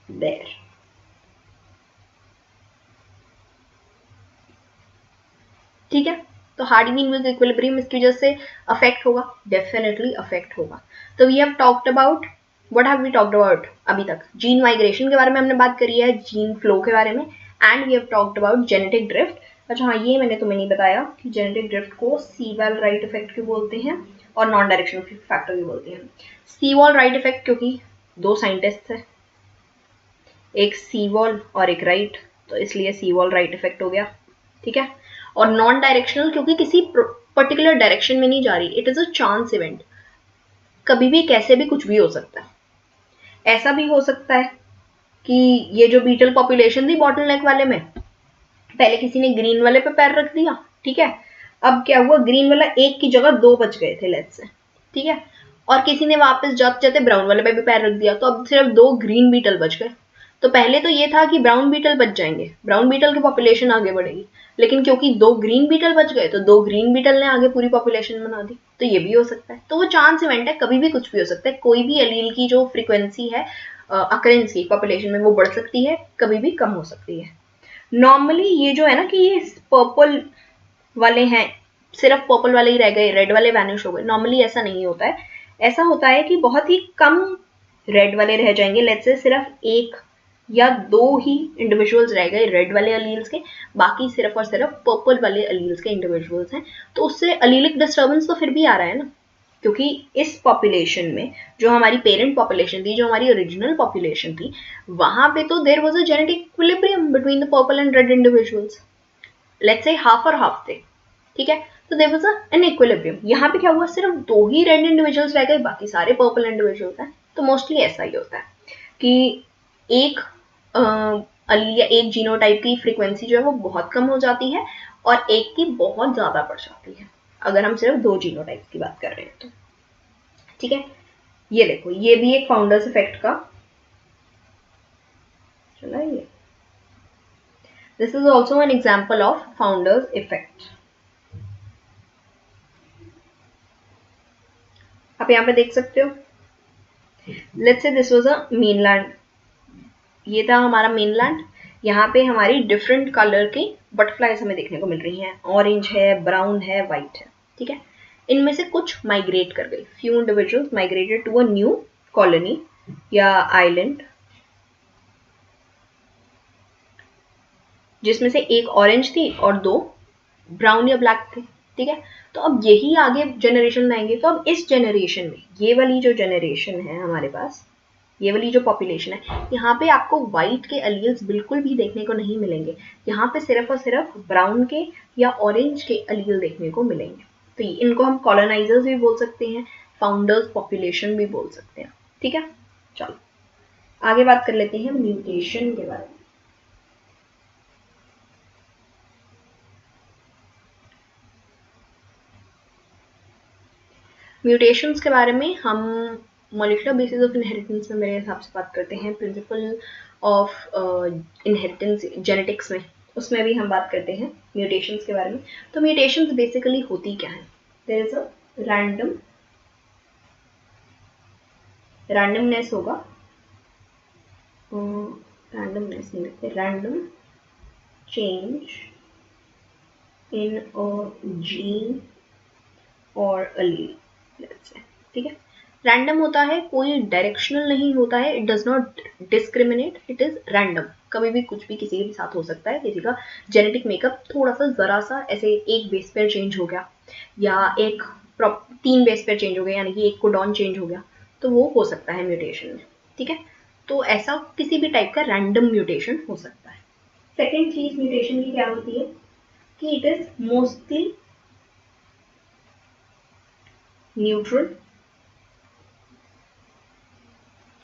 there. ठीक है, तो हार्डी मीन वैल्यू इक्विलिब्रियम इसकी वजह से अफेक्ट होगा, डेफिनेटली अफेक्ट होगा। तो we have talked about, what have we talked about अभी तक? जीन माइग्रेशन के बारे में हमने बात करी है, जीन फ्लो के बारे में, and we have talked about genetic drift. अच्छा हाँ, ये मैंने तुम्हें नहीं बताया कि जेनेटिक ड्रिफ्ट को सीवॉल राइट इफेक्ट क्यों बोलते हैं और नॉन डायरेक्शनल फैक्टर क्यों बोलते हैं। सीवॉल राइट इफेक्ट क्योंकि दो साइंटिस्ट थे, एक सीवॉल और एक राइट, तो इसलिए सीवॉल राइट इफेक्ट हो गया। ठीक है, और नॉन डायरेक्शनल क्योंकि किसी पर्टिकुलर डायरेक्शन में नहीं जा रही, it is a chance event, कभी भी कैसे भी कुछ भी हो सकता है। ऐसा भी हो सकता है कि ये जो बीटल पॉपुलेशन थी बॉटल नेक वाले में, पहले किसी ने ग्रीन वाले पे पैर रख दिया, ठीक है, अब क्या हुआ, ग्रीन वाला एक की जगह दो बच गए थे लेट्स से, ठीक है, और किसी ने वापस जाते जाते ब्राउन वाले पे भी पैर रख दिया, तो अब सिर्फ दो ग्रीन बीटल बच गए। तो पहले तो ये था कि ब्राउन बीटल बच जाएंगे, ब्राउन बीटल की पॉपुलेशन आगे बढ़ेगी, लेकिन क्योंकि दो ग्रीन बीटल बच गए तो दो ग्रीन बीटल ने आगे पूरी पॉपुलेशन बना दी। तो ये भी हो सकता है, तो वो चांस इवेंट है, कभी भी कुछ भी हो सकता है। कोई भी एलील की जो फ्रीक्वेंसी है अकरेंस की पॉपुलेशन में, वो बढ़ सकती है, कभी भी कम हो सकती है। नॉर्मली ये जो है ना कि ये पर्पल वाले हैं, सिर्फ पर्पल वाले ही रह गए, रेड वाले वैनिश हो गए, नॉर्मली ऐसा नहीं होता है। ऐसा होता है कि बहुत ही कम रेड वाले रह जाएंगे, लेट्स से सिर्फ एक या दो ही इंडिविजुअल्स रह गए रेड वाले अलील्स के, बाकी सिर्फ और सिर्फ पर्पल वाले अलील्स के इंडिविजुअल्स हैं। तो उससे अलीलिक डिस्टर्बेंस तो फिर भी आ रहा है ना, क्योंकि इस पॉपुलेशन में जो हमारी पेरेंट पॉपुलेशन थी, जो हमारी ओरिजिनल पॉपुलेशन थी, वहां पे तो there was a genetic equilibrium between the purple and red individuals, let's say half और हाफ थे, ठीक है, तो देयर वाज एन इक्विलिब्रियम। यहाँ पे क्या हुआ, सिर्फ दो ही रेड इंडिविजुअल्स रह गए, बाकी सारे पर्पल इंडिविजुअल्स हैं। तो मोस्टली ऐसा ही होता है कि एक या एक जीनोटाइप की फ्रीक्वेंसी जो है वो बहुत कम हो जाती है और एक की बहुत ज्यादा बढ़ जाती है, अगर हम सिर्फ दो जीनोटाइप की बात कर रहे हैं तो। ठीक है, ये देखो, ये भी एक फाउंडर्स इफेक्ट का चला, ये this is also an example of founders effect. आप यहाँ पे देख सकते हो, let's say this was a mainland, ये था हमारा मेनलैंड, यहाँ पे हमारी डिफरेंट कलर की बटरफ्लाइज हमें देखने को मिल रही हैं, ऑरेंज है, ब्राउन है, वाइट है, ठीक है। इनमें से कुछ माइग्रेट कर गई, few individuals migrated to a new colony या आइलैंड, जिसमें से एक ऑरेंज थी और 2 ब्राउन या ब्लैक थे, ठीक है। तो अब यही आगे जनरेशन आएंगे, तो अब इस जनरेशन में ये वाली जो जनरेशन है हमारे पास, ये वाली जो पॉपुलेशन है, यहाँ पे आपको व्हाइट के एलील्स बिल्कुल भी देखने को नहीं मिलेंगे। यहाँ पे सिर्फ और सिर्फ ब्राउन के या ऑरेंज के एलील देखने को मिलेंगे। तो इनको हम कॉलोनाइजर्स भी बोल सकते हैं, फाउंडर्स पॉपुलेशन भी बोल सकते हैं, ठीक है। चलो आगे बात कर लेते हैं म्यूटेशन के बारे में। म्यूटेशंस के बारे में हम मॉलिक्यूलर बेसिस ऑफ इनहेरिटेंस में मेरे हिसाब से बात करते हैं, प्रिंसिपल ऑफ इनहेरिटेंस जेनेटिक्स में, उसमें भी हम बात करते हैं म्यूटेशंस के बारे में। तो म्यूटेशंस बेसिकली होती क्या है? देयर इज अ रैंडमनेस होगा, रैंडमनेस नहीं लिखते, random change in a gene और अलील, लेट्स से, ठीक है। रैंडम होता है, कोई डायरेक्शनल नहीं होता है, it does not discriminate, it is random. कभी भी कुछ भी किसी के भी साथ हो सकता है। किसी का जेनेटिक मेकअप थोड़ा सा जरा सा ऐसे एक बेस पेयर चेंज हो गया, या एक 3 बेस पेयर चेंज हो गया, यानी कि एक कोडॉन चेंज हो गया, तो वो हो सकता है म्यूटेशन में, ठीक है। तो ऐसा किसी भी टाइप का रैंडम म्यूटेशन हो सकता है। सेकेंड चीज म्यूटेशन की क्या होती है कि it is mostly neutral,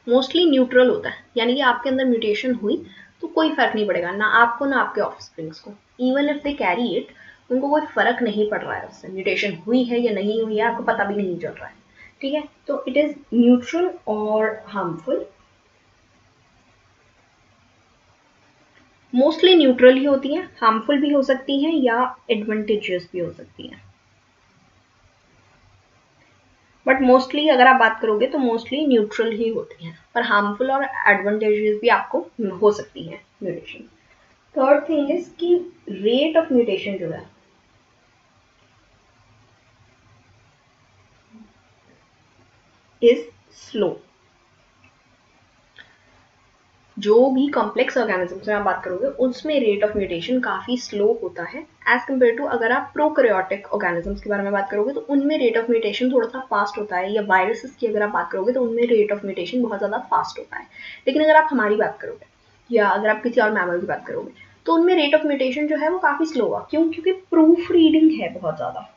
mostly neutral होता है, यानी कि आपके अंदर म्यूटेशन हुई तो कोई फर्क नहीं पड़ेगा, ना आपको ना आपके ऑफस्प्रिंग्स को। Even if they carry it, उनको कोई फर्क नहीं पड़ रहा है उससे, म्यूटेशन हुई है या नहीं हुई है आपको पता भी नहीं चल रहा है, ठीक है। तो इट इज न्यूट्रल और हार्मफुल, मोस्टली न्यूट्रल ही होती हैं, हार्मफुल भी हो सकती हैं या एडवांटेजियस भी हो सकती हैं, बट मोस्टली अगर आप बात करोगे तो मोस्टली न्यूट्रल ही होती हैं, पर हार्मफुल और एडवांटेजेस भी आपको हो सकती हैं म्यूटेशन। थर्ड थिंग इज कि रेट ऑफ म्यूटेशन जो है इज स्लो। जो भी कॉम्प्लेक्स ऑर्गेनिजम्स में आप बात करोगे उसमें रेट ऑफ म्यूटेशन काफी स्लो होता है एज कम्पेयर टू अगर आप प्रोकैरियोटिक ऑर्गेनिजम्स के बारे में बात करोगे तो उनमें रेट ऑफ म्यूटेशन थोड़ा सा फास्ट होता है, या वायरसेस की अगर आप बात करोगे तो उनमें रेट ऑफ म्यूटेशन बहुत ज्यादा फास्ट होता है। लेकिन अगर आप हमारी बात करोगे या अगर आप किसी और मैमल की बात करोगे तो उनमें रेट ऑफ म्यूटेशन जो है वो काफी स्लो होगा। क्यों? क्योंकि प्रूफ रीडिंग है बहुत ज्यादा,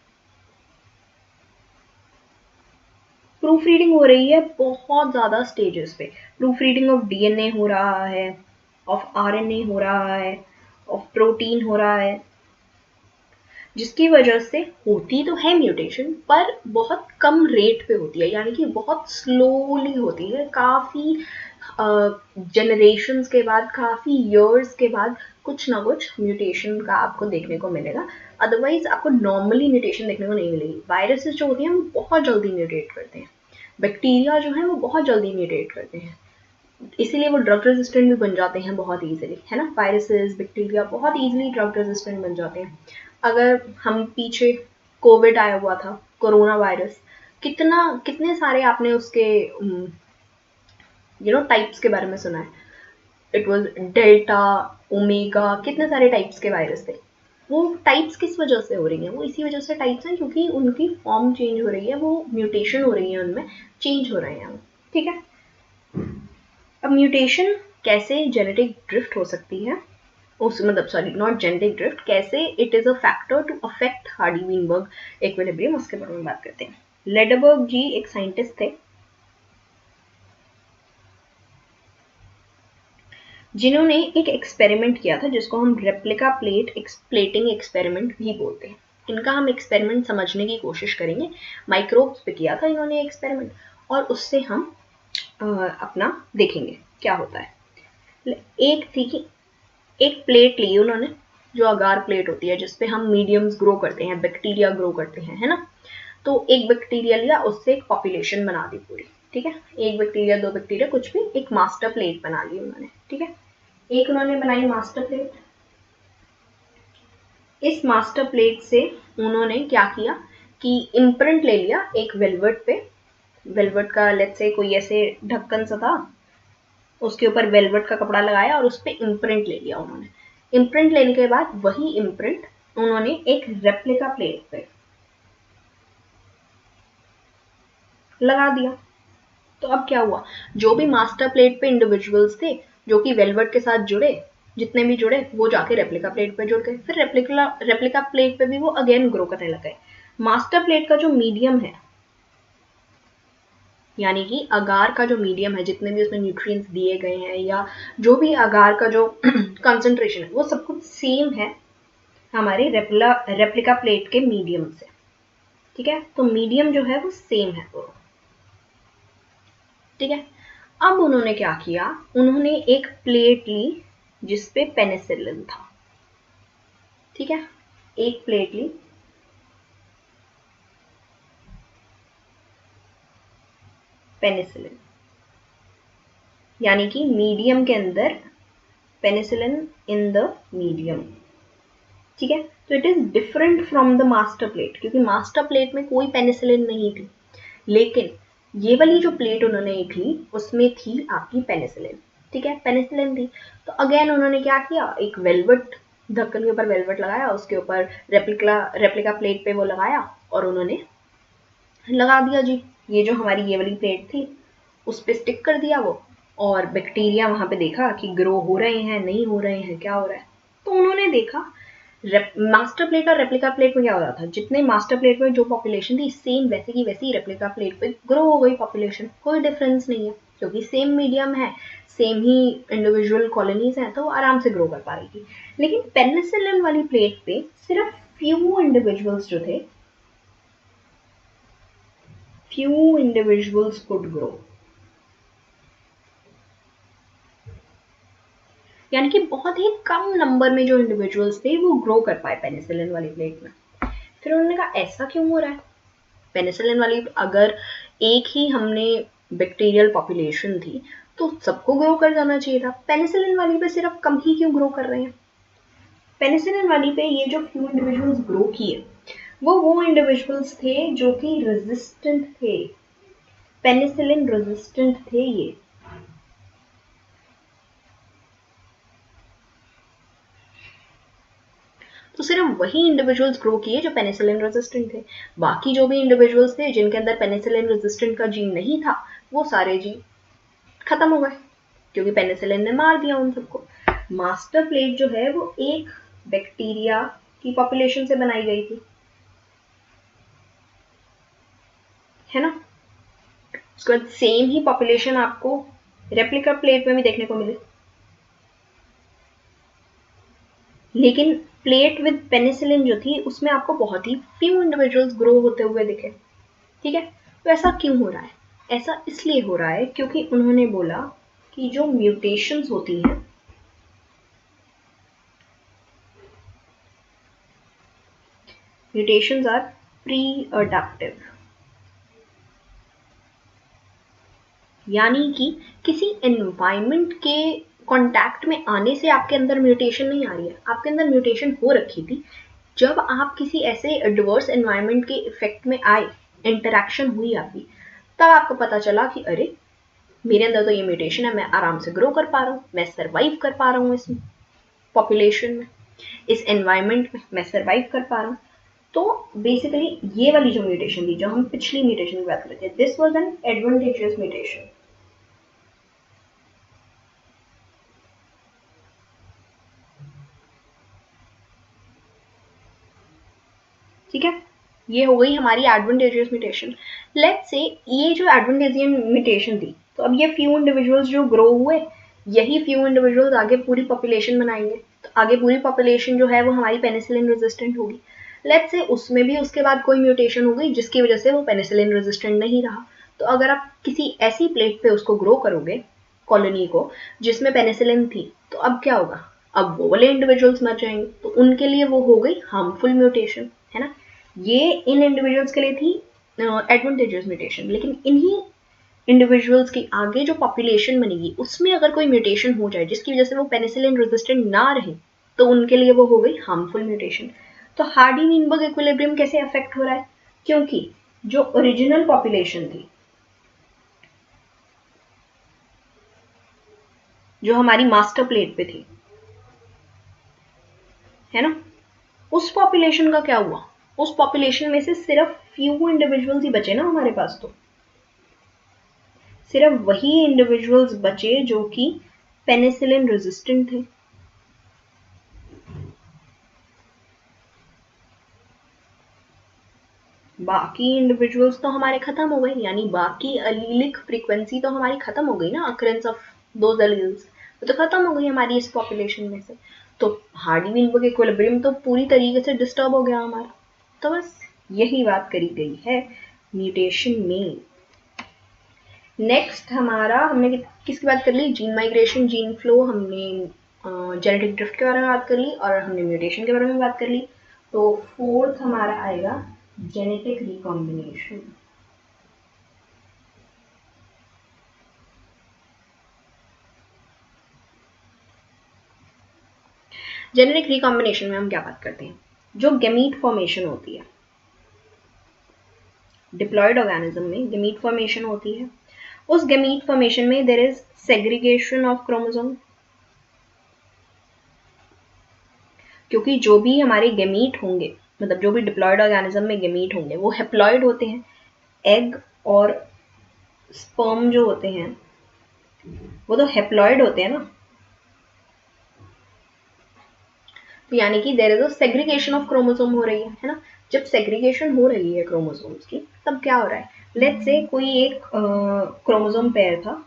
प्रूफ रीडिंग हो रही है बहुत ज़्यादा स्टेजेस पे। प्रूफ रीडिंग ऑफ डीएनए हो रहा है, ऑफ आरएनए हो रहा है, ऑफ प्रोटीन हो रहा है, जिसकी वजह से होती तो है म्यूटेशन पर बहुत कम रेट पे होती है, यानी कि बहुत स्लोली होती है। काफ़ी जनरेशन्स के बाद, काफ़ी ईयर्स के बाद कुछ ना कुछ म्यूटेशन का आपको देखने को मिलेगा, अदरवाइज आपको नॉर्मली म्यूटेशन देखने को नहीं मिलेगी। वायरसेस जो होती हैं वो बहुत जल्दी म्यूटेट करते हैं, बैक्टीरिया जो है वो बहुत जल्दी म्यूटेट करते हैं, इसीलिए वो ड्रग रेजिस्टेंट भी बन जाते हैं बहुत इजीली, है ना। वायरसेस बैक्टीरिया बहुत इजीली ड्रग रेजिस्टेंट बन जाते हैं। अगर हम पीछे कोविड आया हुआ था, कोरोना वायरस, कितने सारे आपने उसके टाइप्स के बारे में सुना है। इट वाज डेल्टा, ओमेगा, कितने सारे टाइप्स के वायरस थे। वो टाइप्स किस वजह से हो रही हैं? वो इसी वजह से टाइप्स हैं क्योंकि उनकी फॉर्म चेंज हो रही है, वो म्यूटेशन हो रही है, उनमें चेंज हो रहे हैं, ठीक है। अब म्यूटेशन कैसे जेनेटिक ड्रिफ्ट हो सकती है, उस मतलब सॉरी नॉट जेनेटिक ड्रिफ्ट, कैसे it is a factor to affect Hardy Weinberg equilibrium, उसके बारे में बात करते हैं। लेडरबर्ग जी एक साइंटिस्ट थे जिन्होंने एक एक्सपेरिमेंट किया था जिसको हम रेप्लिका प्लेटिंग एक्सपेरिमेंट भी बोलते हैं। इनका हम एक्सपेरिमेंट समझने की कोशिश करेंगे। माइक्रोब्स पे किया था इन्होंने एक्सपेरिमेंट, और उससे हम अपना देखेंगे क्या होता है। एक थी कि एक प्लेट ली उन्होंने, जो अगार प्लेट होती है जिसपे हम मीडियम्स ग्रो करते हैं, बैक्टीरिया ग्रो करते हैं, है ना। तो एक बैक्टीरिया लिया, उससे एक पॉपुलेशन बना दी पूरी, ठीक है। एक बैक्टीरिया, 2 बैक्टीरिया, कुछ भी, एक मास्टर प्लेट बना ली उन्होंने, ठीक है। एक उन्होंने बनाई मास्टर प्लेट। इस मास्टर प्लेट से उन्होंने क्या किया कि इम्प्रिंट ले लिया एक वेलवेट पे, वेलवेट का लेट्स से कोई ऐसे ढक्कन सा था, उसके ऊपर वेलवेट का कपड़ा लगाया और उस पर इम्प्रिंट ले लिया उन्होंने। इम्प्रिंट लेने के बाद वही इम्प्रिंट उन्होंने एक रेप्लिका प्लेट पे लगा दिया। तो अब क्या हुआ, जो भी मास्टर प्लेट पे इंडिविजुअल्स थे जो कि वेलवेट के साथ जुड़े, जितने भी जुड़े वो जाके रेप्लिका प्लेट पे जुड़ गए, फिर रेप्लिका प्लेट पे भी वो अगेन ग्रो करने लगे। मास्टर प्लेट का जो मीडियम है, यानी कि अगार का जो मीडियम है, जितने भी उसमें न्यूट्रिएंट्स दिए गए हैं या जो भी अगार का जो कंसंट्रेशन है, वो सब कुछ सेम है हमारे रेप्लिका प्लेट के मीडियम से। ठीक है, तो मीडियम जो है वो सेम है वो। ठीक है, अब उन्होंने क्या किया, उन्होंने एक प्लेट ली जिसपे पेनिसिलिन था। ठीक है, एक प्लेट ली, पेनिसिलिन, यानी कि मीडियम के अंदर पेनिसिलिन इन द मीडियम। ठीक है, तो it is different from the master plate, क्योंकि मास्टर प्लेट में कोई पेनिसिलिन नहीं थी, लेकिन ये वाली जो प्लेट उन्होंने एक ली उसमें थी आपकी पेनिसिलिन। ठीक है, पेनिसिलिन थी, तो अगेन उन्होंने क्या किया, एक वेलवेट, ढक्कन के ऊपर वेलवेट लगाया, उसके ऊपर रेप्लिका प्लेट पे वो लगाया और उन्होंने लगा दिया जी। ये जो हमारी ये वाली प्लेट थी उस पर स्टिक कर दिया वो, और बैक्टीरिया वहां पे देखा कि ग्रो हो रहे हैं नहीं हो रहे हैं, क्या हो रहा है। तो उन्होंने देखा मास्टर प्लेट और रेप्लिका प्लेट में क्या हो रहा था, जितने मास्टर प्लेट में जो पॉपुलेशन थी सेम वैसे की वैसी रेप्लिका प्लेट पे ग्रो हो गई पॉपुलेशन, कोई डिफरेंस नहीं है, क्योंकि सेम मीडियम है, सेम ही इंडिविजुअल कॉलोनीज हैं, तो वो आराम से ग्रो कर पा रही थी। लेकिन पेनिसिलिन वाली प्लेट पे सिर्फ फ्यू इंडिविजुअल्स जो थे, few individuals could grow, यानी कि बहुत ही कम नंबर में जो इंडिविजुअल्स थे वो ग्रो कर पाए पेनिसिलिन वाली प्लेट में। फिर उन्होंने कहा ऐसा क्यों हो रहा है, पेनिसिलिन वाली अगर एक ही हमने बैक्टीरियल पॉपुलेशन थी तो सबको ग्रो कर जाना चाहिए था, पेनिसिलिन वाली पे सिर्फ कम ही क्यों ग्रो कर रहे हैं। पेनिसिलिन वाली पे ये जो फ्यू इंडिविजुअल्स ग्रो किए वो इंडिविजुअल्स थे जो कि रेजिस्टेंट थे, पेनिसिलिन रेजिस्टेंट थे ये। तो सिर्फ वही इंडिविजुअल्स ग्रो किए जो पेनिसिलिन रेजिस्टेंट थे, बाकी जो भी इंडिविजुअल्स थे जिनके अंदर पेनिसिलिन रेजिस्टेंट का जीन नहीं था वो सारे जीन खत्म हो गए, क्योंकि पेनिसिलिन ने मार दिया उन सबको। मास्टर प्लेट जो है वो एक बैक्टीरिया की पॉपुलेशन से बनाई गई थी, है ना। उसके बाद सेम ही पॉपुलेशन आपको रेप्लिका प्लेट में भी देखने को मिली, लेकिन प्लेट विद पेनिसिलिन जो थी उसमें आपको बहुत ही फ्यू इंडिविजुअल्स ग्रो होते हुए दिखे। ठीक है, तो ऐसा क्यों हो रहा है, ऐसा इसलिए हो रहा है क्योंकि उन्होंने बोला कि जो म्यूटेशंस होती हैं, म्यूटेशंस आर प्री अडैप्टिव, यानी कि किसी एनवायरनमेंट के कांटेक्ट में आने से आपके अंदर म्यूटेशन नहीं आ रही है, आपके अंदर म्यूटेशन हो रखी थी। जब आप किसी ऐसे एडवर्स एनवायरनमेंट के इफेक्ट में आए, इंटरेक्शन हुई आपकी, तब आपको पता चला कि अरे मेरे अंदर तो ये म्यूटेशन है, मैं आराम से ग्रो कर पा रहा हूँ, मैं सर्वाइव कर पा रहा हूँ इस पॉपुलेशन में, इस एनवायरनमेंट में मैं सर्वाइव कर पा रहा हूँ। तो बेसिकली ये वाली जो म्यूटेशन थी, जो हम पिछली म्यूटेशन की बात करते हैं, this was an advantageous mutation. ठीक है, ये हो गई हमारी एडवांटेजियस म्यूटेशन। लेट्स से ये जो एडवांटेजियस म्यूटेशन थी, तो अब ये फ्यू इंडिविजुअल्स जो ग्रो हुए, यही फ्यू इंडिविजुअल्स आगे पूरी पॉपुलेशन बनाएंगे, तो आगे पूरी पॉपुलेशन जो है वो हमारी पेनिसिलिन रेजिस्टेंट होगी। लेट्स से उसमें भी उसके बाद कोई म्यूटेशन हो गई जिसकी वजह से वो पेनिसिलिन रेजिस्टेंट नहीं रहा, तो अगर आप किसी ऐसी प्लेट पे उसको ग्रो करोगे, कॉलोनी को, जिसमें पेनिसिलिन थी, तो अब क्या होगा, अब वो वाले इंडिविजुअल्स मर जाएंगे, तो उनके लिए वो हो गई हार्मफुल म्यूटेशन, है ना। ये इन इंडिविजुअल्स के लिए थी एडवांटेजियस म्यूटेशन, लेकिन इन्हीं इंडिविजुअल्स की आगे जो पॉपुलेशन बनेगी उसमें अगर कोई म्यूटेशन हो जाए जिसकी वजह से वो पेनिसिलिन रेजिस्टेंट ना रहे, तो उनके लिए वो हो गई हार्मफुल म्यूटेशन। तो हार्डी-वीनबर्ग इक्विलिब्रियम कैसे अफेक्ट हो रहा है, क्योंकि जो ओरिजिनल पॉपुलेशन थी, जो हमारी मास्टर प्लेट पे थी, है ना। उस पॉपुलेशन का क्या हुआ? उस पॉपुलेशन में से सिर्फ फ्यू इंडिविजुअल्स ही बचे ना हमारे पास, तो सिर्फ वही इंडिविजुअल्स बचे जो कि पेनिसिलिन रेजिस्टेंट थे। बाकी इंडिविजुअल्स तो हमारे खत्म हो गए, यानी बाकी अलीलिक फ्रीक्वेंसी तो हमारी खत्म हो गई ना, अकरेंस ऑफ दोज अलील्स तो खत्म हो गई हमारी इस पॉपुलेशन में से। तो हार्डी-वीनबर्ग इक्विलिब्रियम तो पूरी तरीके से डिस्टर्ब हो गया हमारा। तो बस यही बात करी गई है म्यूटेशन में। नेक्स्ट हमारा, हमने किसकी बात कर ली? जीन माइग्रेशन, जीन फ्लो, हमने जेनेटिक ड्रिफ्ट के बारे में बात कर ली और हमने म्यूटेशन के बारे में बात कर ली। तो फोर्थ हमारा आएगा जेनेटिक रिकॉम्बिनेशन। जेनेटिक रिकॉम्बिनेशन में हम क्या बात करते हैं? जो गैमीट फॉर्मेशन होती है, डिप्लॉयड ऑर्गेनिज्म में गैमीट फॉर्मेशन होती है। उस गैमीट फॉर्मेशन में there is segregation of chromosome, क्योंकि जो भी हमारे गैमीट होंगे, मतलब जो भी डिप्लॉयड ऑर्गेनिज्म में गैमीट होंगे वो हेप्लॉयड होते हैं। एग और स्पर्म जो होते हैं वो तो हेप्लॉयड होते हैं ना। तो यानी कि there is a segregation of chromosome हो रही है ना। जब सेग्रीगेशन हो रही है क्रोमोसोम्स की, तब क्या हो रहा है? लेट्स से कोई एक क्रोमोसोम पेयर था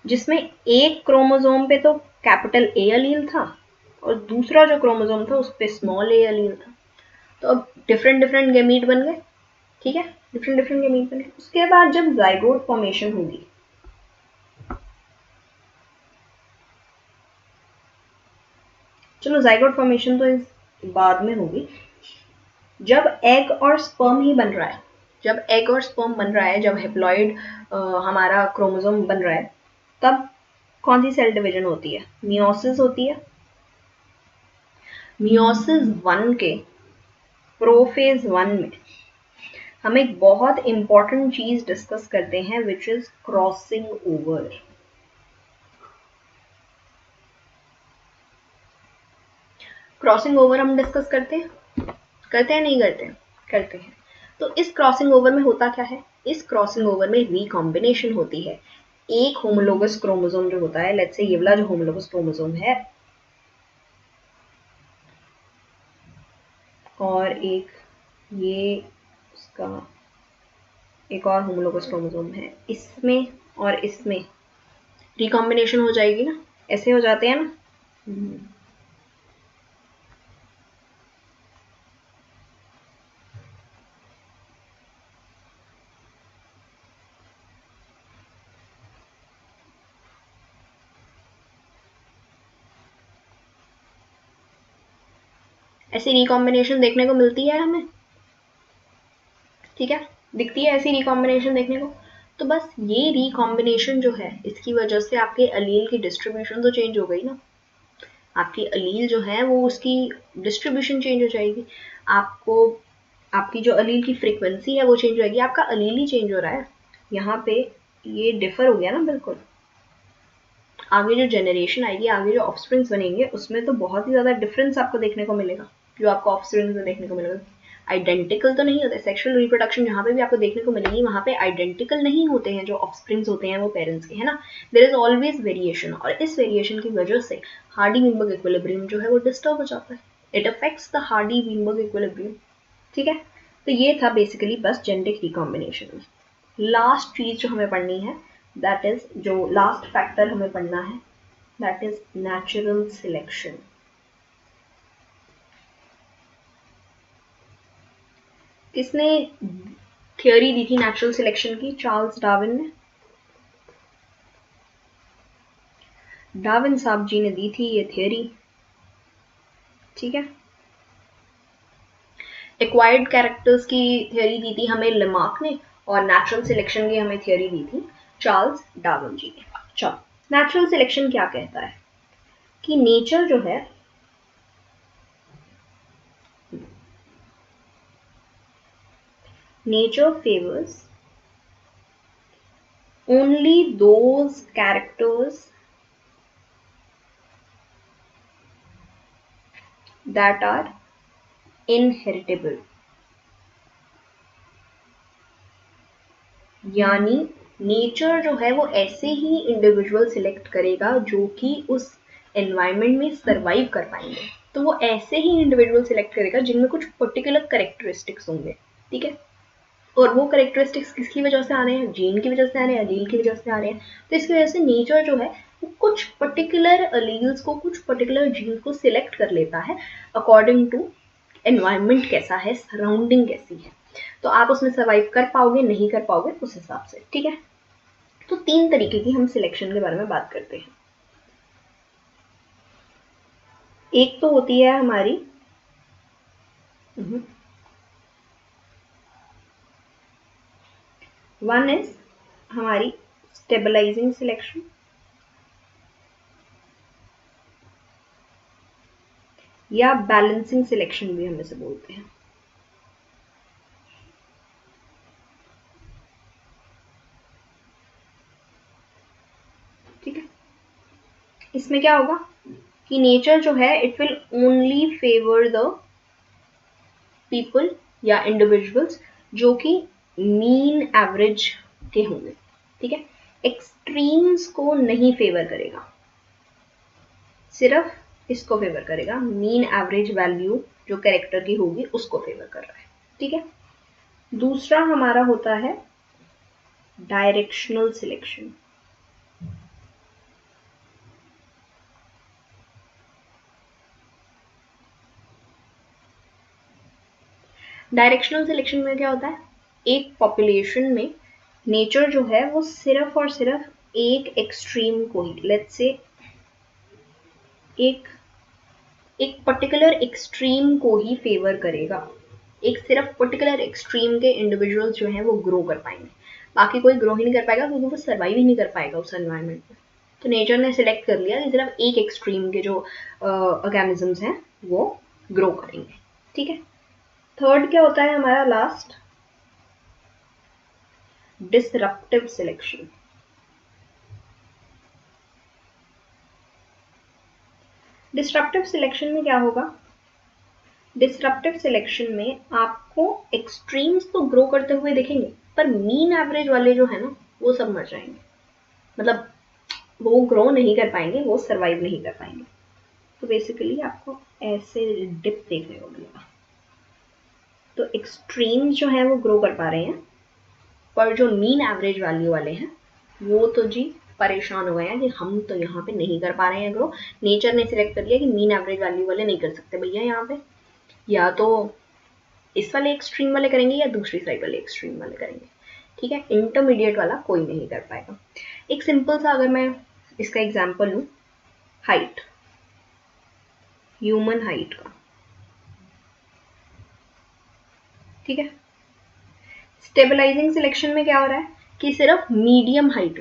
जिसमें एक क्रोमोसोम पे तो कैपिटल ए अलील था और दूसरा जो क्रोमोसोम था उस पे स्मॉल ए अलील था। तो अब डिफरेंट डिफरेंट गैमीट बन गए, ठीक है, डिफरेंट डिफरेंट गैमीट बन गए। उसके बाद जब जाइगोट फॉर्मेशन होगी, चलो जाइगोट फॉर्मेशन तो इस बाद में होगी, जब एग और स्पर्म ही बन रहा है, जब एग और स्पर्म बन रहा है, जब हेप्लॉइड हमारा क्रोमोसोम बन रहा है, तब कौन सी सेल डिवीजन होती है? मियोसिस होती है। मियोसिस 1 के प्रोफेज 1 में हम एक बहुत इंपॉर्टेंट चीज डिस्कस करते हैं which is crossing over. Crossing over हम डिस्कस करते हैं, नहीं करते? करते हैं। तो इस क्रॉसिंग ओवर में होता क्या है? इस क्रॉसिंग ओवर में रिकॉम्बिनेशन होती है। एक होमोलोगस क्रोमोसोम जो होता है, लेट्स से ये वाला जो होमोलोगस क्रोमोसोम है और एक ये उसका एक और होमोलोगस क्रोमोसोम है, इसमें और इसमें रिकॉम्बिनेशन हो जाएगी ना, ऐसे हो जाते हैं ना। ऐसी रिकॉम्बिनेशन देखने को मिलती है हमें, ठीक है, दिखती है ऐसी रिकॉम्बिनेशन देखने को। तो बस ये रिकॉम्बिनेशन जो है, इसकी वजह से आपके अलील की डिस्ट्रीब्यूशन तो चेंज हो गई ना। आपकी अलील जो है वो उसकी डिस्ट्रीब्यूशन चेंज हो जाएगी। आपको आपकी जो अलील की फ्रीक्वेंसी है वो चेंज हो जाएगी, आपका अलील ही चेंज हो रहा है। यहाँ पे ये डिफर हो गया ना बिल्कुल। आगे जो जनरेशन आएगी, आगे जो ऑफस्प्रिंग्स बनेंगे, उसमें तो बहुत ही ज़्यादा डिफरेंस आपको देखने को मिलेगा, जो आपको ऑफस्प्रिंग्स में देखने को मिलेगा। आइडेंटिकल तो नहीं होते, सेक्सुअल रिप्रोडक्शन जहाँ पे भी आपको देखने को मिलेगी वहाँ पे आइडेंटिकल नहीं होते हैं जो ऑफस्प्रिंग्स होते हैं वो पेरेंट्स के, है ना। देयर इज ऑलवेज वेरिएशन, और इस वेरिएशन की वजह से हार्डी-वीनबर्ग इक्विलिब्रियम जो है वो डिस्टर्ब हो जाता है। It affects the Hardy-Weinberg equilibrium, ठीक है। तो ये था बेसिकली बस जेनेटिक रिकॉम्बिनेशन में। लास्ट चीज जो हमें पढ़नी है, दैट इज जो लास्ट फैक्टर हमें पढ़ना है, दैट इज नेचुरल सिलेक्शन। किसने थियोरी दी थी नेचुरल सिलेक्शन की? चार्ल्स डार्विन ने। डार्विन साहब जी ने दी थी ये थियोरी, ठीक है। एक्वायर्ड कैरेक्टर्स की थियोरी दी थी हमें लेमार्क ने, और नेचुरल सिलेक्शन की हमें थियोरी दी थी चार्ल्स डार्विन जी ने। चलो, नेचुरल सिलेक्शन क्या कहता है कि नेचर जो है, nature favors only those characters that are inheritable, यानी नेचर जो है वो ऐसे ही इंडिविजुअल सिलेक्ट करेगा जो कि उस एनवायरनमेंट में सरवाइव कर पाएंगे। तो वो ऐसे ही इंडिविजुअल सिलेक्ट करेगा जिनमें कुछ पर्टिकुलर करेक्टरिस्टिक्स होंगे, ठीक है। और वो करेक्टरिस्टिक्स किसकी वजह से आ रहे हैं? जीन की वजह से आ रहे हैं, एलील की वजह से आ रहे हैं। तो इसकी वजह से नेचर जो है वो कुछ पर्टिकुलर एलील्स को, कुछ पर्टिकुलर जीन को सिलेक्ट कर लेता है अकॉर्डिंग टू एनवायरनमेंट कैसा है, सराउंडिंग कैसी है। तो आप उसमें सर्वाइव कर पाओगे, नहीं कर पाओगे, उस हिसाब से, ठीक है। तो 3 तरीके की हम सिलेक्शन के बारे में बात करते हैं। एक तो होती है हमारी वन इज हमारी स्टेबलाइजिंग सिलेक्शन, या बैलेंसिंग सिलेक्शन भी हम इसे बोलते हैं। ठीक है, इसमें क्या होगा कि नेचर जो है it will only favour the people या इंडिविजुअल्स जो कि मीन एवरेज के होंगे, ठीक है। एक्सट्रीम्स को नहीं फेवर करेगा, सिर्फ इसको फेवर करेगा, मीन एवरेज वैल्यू जो कैरेक्टर की होगी उसको फेवर कर रहा है, ठीक है। दूसरा हमारा होता है डायरेक्शनल सिलेक्शन। डायरेक्शनल सिलेक्शन में क्या होता है, एक पॉपुलेशन में नेचर जो है वो सिर्फ और सिर्फ एक एक्सट्रीम को ही, लेट्स से एक पर्टिकुलर एक्सट्रीम को ही फेवर करेगा। एक सिर्फ पर्टिकुलर एक्सट्रीम के इंडिविजुअल्स जो हैं वो ग्रो कर पाएंगे, बाकी कोई ग्रो ही नहीं कर पाएगा क्योंकि वो सर्वाइव ही नहीं कर पाएगा उस एनवायरनमेंट में। तो नेचर ने सिलेक्ट कर लिया कि सिर्फ एक एक्सट्रीम के जो ऑर्गेनिजम्स हैं वो ग्रो करेंगे, ठीक है। थर्ड क्या होता है हमारा last, disruptive selection. Disruptive selection में क्या होगा, डिसरप्टिव सिलेक्शन में आपको एक्सट्रीम्स तो ग्रो करते हुए दिखेंगे पर मीन एवरेज वाले जो है ना वो सब मर जाएंगे, मतलब वो ग्रो नहीं कर पाएंगे, वो सरवाइव नहीं कर पाएंगे। तो बेसिकली आपको ऐसे डिप देखने को मिलेगा। तो एक्सट्रीम्स जो है वो ग्रो कर पा रहे हैं पर जो मीन एवरेज वैल्यू वाले हैं वो तो जी परेशान हो गए हैं कि हम तो यहाँ पे नहीं कर पा रहे हैं ग्रो। नेचर ने सिलेक्ट कर लिया कि मीन एवरेज वैल्यू वाले नहीं कर सकते भैया, यहाँ पे या तो इस वाले एक्सट्रीम वाले करेंगे या दूसरी साइड वाले एक्सट्रीम वाले करेंगे, ठीक है। इंटरमीडिएट वाला कोई नहीं कर पाएगा। एक सिंपल सा अगर मैं इसका एग्जांपल लूँ, हाइट, ह्यूमन हाइट का, ठीक है। स्टेबलाइजिंग सिलेक्शन में क्या हो रहा है कि सिर्फ मीडियम हाइट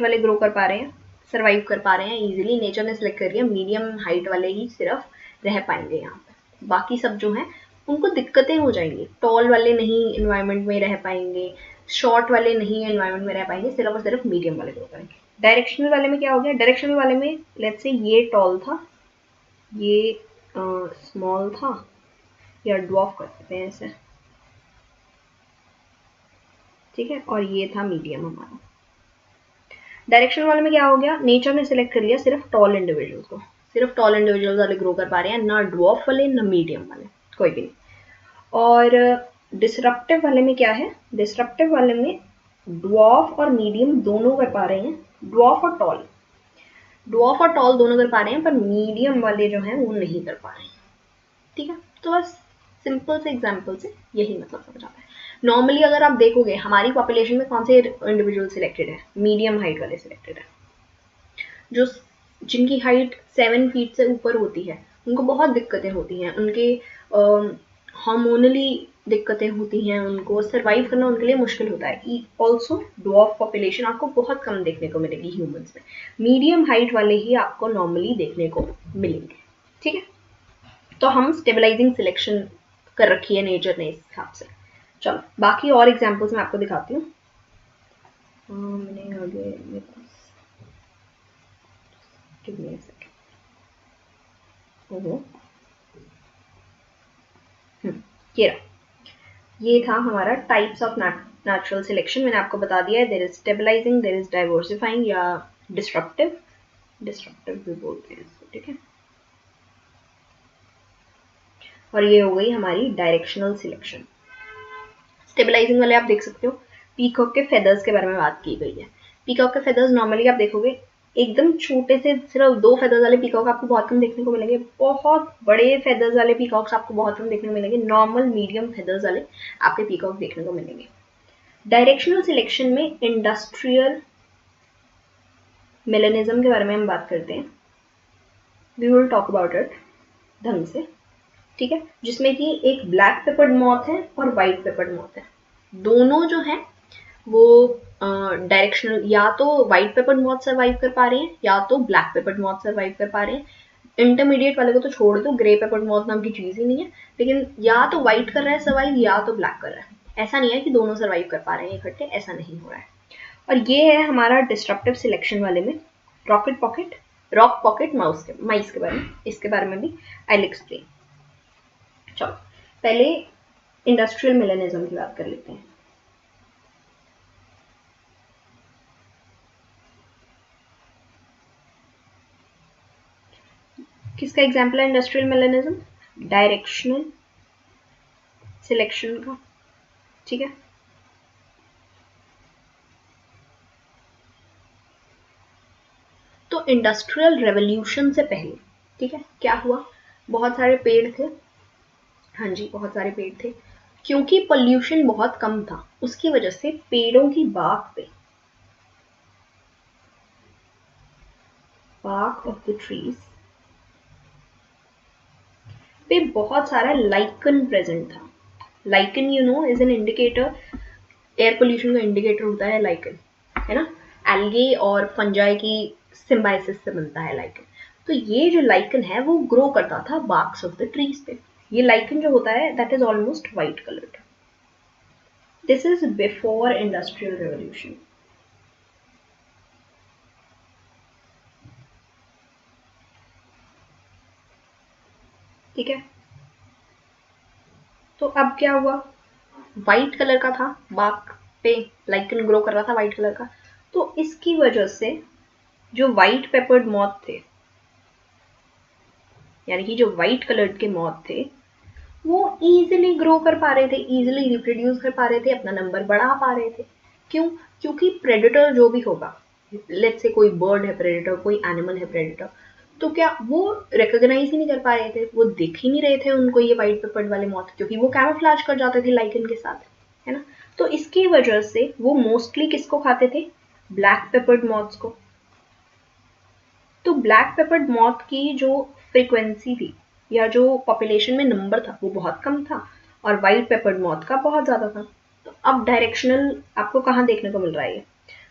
वाले ग्रो कर पा रहे हैं, सर्वाइव कर पा रहे हैं इजीली। नेचर ने सिलेक्ट कर लिया मीडियम हाइट वाले ही सिर्फ रह पाएंगे यहाँ पे, बाकी सब जो हैं उनको दिक्कतें हो जाएंगी। टॉल वाले नहीं इन्वायरमेंट में रह पाएंगे, शॉर्ट वाले नहीं इन्वायरमेंट में रह पाएंगे, सिर्फ और सिर्फ मीडियम वाले ग्रो करेंगे। डायरेक्शनल वाले में क्या हो गया, डायरेक्शनल वाले में लेट्स से ये टॉल था, ये स्मॉल था, या ड्वार्फ कर सकते हैं ऐसे, ठीक है, और ये था मीडियम हमारा। डायरेक्शन वाले में क्या हो गया, नेचर ने सिलेक्ट कर लिया सिर्फ टॉल इंडिविजुअल्स को, सिर्फ टॉल इंडिविजुअल्स वाले ग्रो कर पा रहे हैं, ना ड्वार्फ वाले ना मीडियम वाले, कोई भी नहीं। और डिसरप्टिव वाले में क्या है, डिसरप्टिव वाले में ड्वार्फ और मीडियम दोनों कर पा रहे हैं, ड्वार्फ और टॉल दोनों कर पा रहे हैं, पर मीडियम वाले जो हैं वो नहीं कर पा रहे हैं, ठीक है। तो बस सिंपल से एग्जाम्पल से यही मतलब समझ आता है। नॉर्मली अगर आप देखोगे हमारी पॉपुलेशन में कौन से इंडिविजुअल सिलेक्टेड है, मीडियम हाइट वाले सिलेक्टेड है। जो जिनकी हाइट 7 फीट से ऊपर होती है उनको बहुत दिक्कतें होती हैं, उनके हार्मोनली दिक्कतें होती हैं, उनको सर्वाइव करना उनके लिए मुश्किल होता है। ऑल्सो ड्वार्फ पॉपुलेशन आपको बहुत कम देखने को मिलेगी ह्यूमंस में, मीडियम हाइट वाले ही आपको नॉर्मली देखने को मिलेंगे, ठीक है। तो हम स्टेबलाइजिंग सिलेक्शन कर रखी है नेचर ने इस हिसाब से। चलो बाकी और एग्जांपल्स मैं आपको दिखाती हूँ। मैंने आगे मेरे पास, give me a second. हम्म, ये रहा, ये था हमारा टाइप्स ऑफ नेचुरल सिलेक्शन। मैंने आपको बता दिया है, there is stabilising, there is diversifying या डिस्ट्रप्टिव, डिस्ट्रप्टिव भी बोलते हैं इसको, ठीक है। और ये हो गई हमारी डायरेक्शनल सिलेक्शन। स्टेबलाइजिंग वाले आप देख सकते हो, पीकॉक के फेदर्स के बारे में बात की गई है। पीकॉक के फेदर्स नॉर्मली आप देखोगे एकदम छोटे से, सिर्फ 2 फेदर्स वाले पीकॉक आपको बहुत कम देखने को मिलेंगे। बहुत बड़े फेदर्स वाले पीकॉक्स आपको बहुत कम देखने को मिलेंगे। नॉर्मल मीडियम फेदर्स वाले आपके पीकॉक देखने को मिलेंगे। डायरेक्शनल सिलेक्शन में इंडस्ट्रियल मेलेनिज्म के बारे में हम बात करते हैं। We will talk about it ढंग से, ठीक है। जिसमें कि एक ब्लैक पेपर्ड मॉथ है और वाइट पेपर्ड मॉथ है। दोनों जो है वो डायरेक्शनल, या तो वाइट पेपर्ड मॉथ सर्वाइव कर पा रहे हैं या तो ब्लैक पेपर्ड मॉथ सर्वाइव कर पा रहे हैं। इंटरमीडिएट वाले को तो छोड़ दो, ग्रे पेपर्ड मॉथ नाम की चीज ही नहीं है। लेकिन या तो वाइट कर रहा है सर्वाइव या तो ब्लैक कर रहा है। ऐसा नहीं है कि दोनों सर्वाइव कर पा रहे हैं इकट्ठे, ऐसा नहीं हो रहा है। और ये है हमारा डिस्ट्रप्टिव सिलेक्शन वाले में रॉक पॉकेट माइस के बारे में, इसके बारे में भी आई विल एक्सप्लेन। चलो पहले इंडस्ट्रियल मेलेनिज्म की बात कर लेते हैं। किसका एग्जाम्पल है इंडस्ट्रियल मेलेनिज्म? डायरेक्शनल सिलेक्शन का, ठीक है। तो इंडस्ट्रियल रेवोल्यूशन से पहले, ठीक है, क्या हुआ? बहुत सारे पेड़ थे, हाँ जी बहुत सारे पेड़ थे। क्योंकि पोल्यूशन बहुत कम था, उसकी वजह से पेड़ों की bark of the trees पे बहुत सारा लाइकन प्रेजेंट था। Lichen you know is an indicator, air pollution का इंडिकेटर होता है लाइकन, है ना। एल्गे और फंजाई की सिम्बाइसिस से बनता है लाइकन। तो ये जो लाइकन है वो ग्रो करता था बार्क्स ऑफ द ट्रीज पे। ये लाइकन जो होता है that is almost white coloured. This is before industrial revolution. ठीक है, तो अब क्या हुआ? वाइट कलर का था बार्क पे, लाइकन ग्रो कर रहा था वाइट कलर का। तो इसकी वजह से जो वाइट पेपर्ड मॉथ थे, यानी कि जो वाइट कलर के मॉथ थे, वो इजीली ग्रो कर पा रहे थे, इजीली रिप्रोड्यूस कर पा रहे थे, अपना नंबर बढ़ा पा रहे थे। क्यों? क्योंकि प्रेडेटर जो भी होगा, लेट्स से कोई बर्ड है प्रेडेटर, कोई एनिमल है प्रेडेटर, तो क्या वो रिकॉग्नाइज ही नहीं कर पा रहे थे, वो देख ही नहीं रहे थे उनको ये वाइट पेपर्ड वाले मॉथ, क्योंकि वो कैमोफ्लेज कर जाते थे लाइकन के साथ, है ना। तो इसकी वजह से वो मोस्टली किसको खाते थे? ब्लैक पेपर्ड मॉथ्स को। तो ब्लैक पेपर्ड मॉथ की जो फ्रीक्वेंसी थी या जो पॉपुलेशन में नंबर था वो बहुत कम था, और वाइट पेपर्ड मॉथ का बहुत ज्यादा था। तो अब डायरेक्शनल आपको कहाँ देखने को मिल रहा है? ये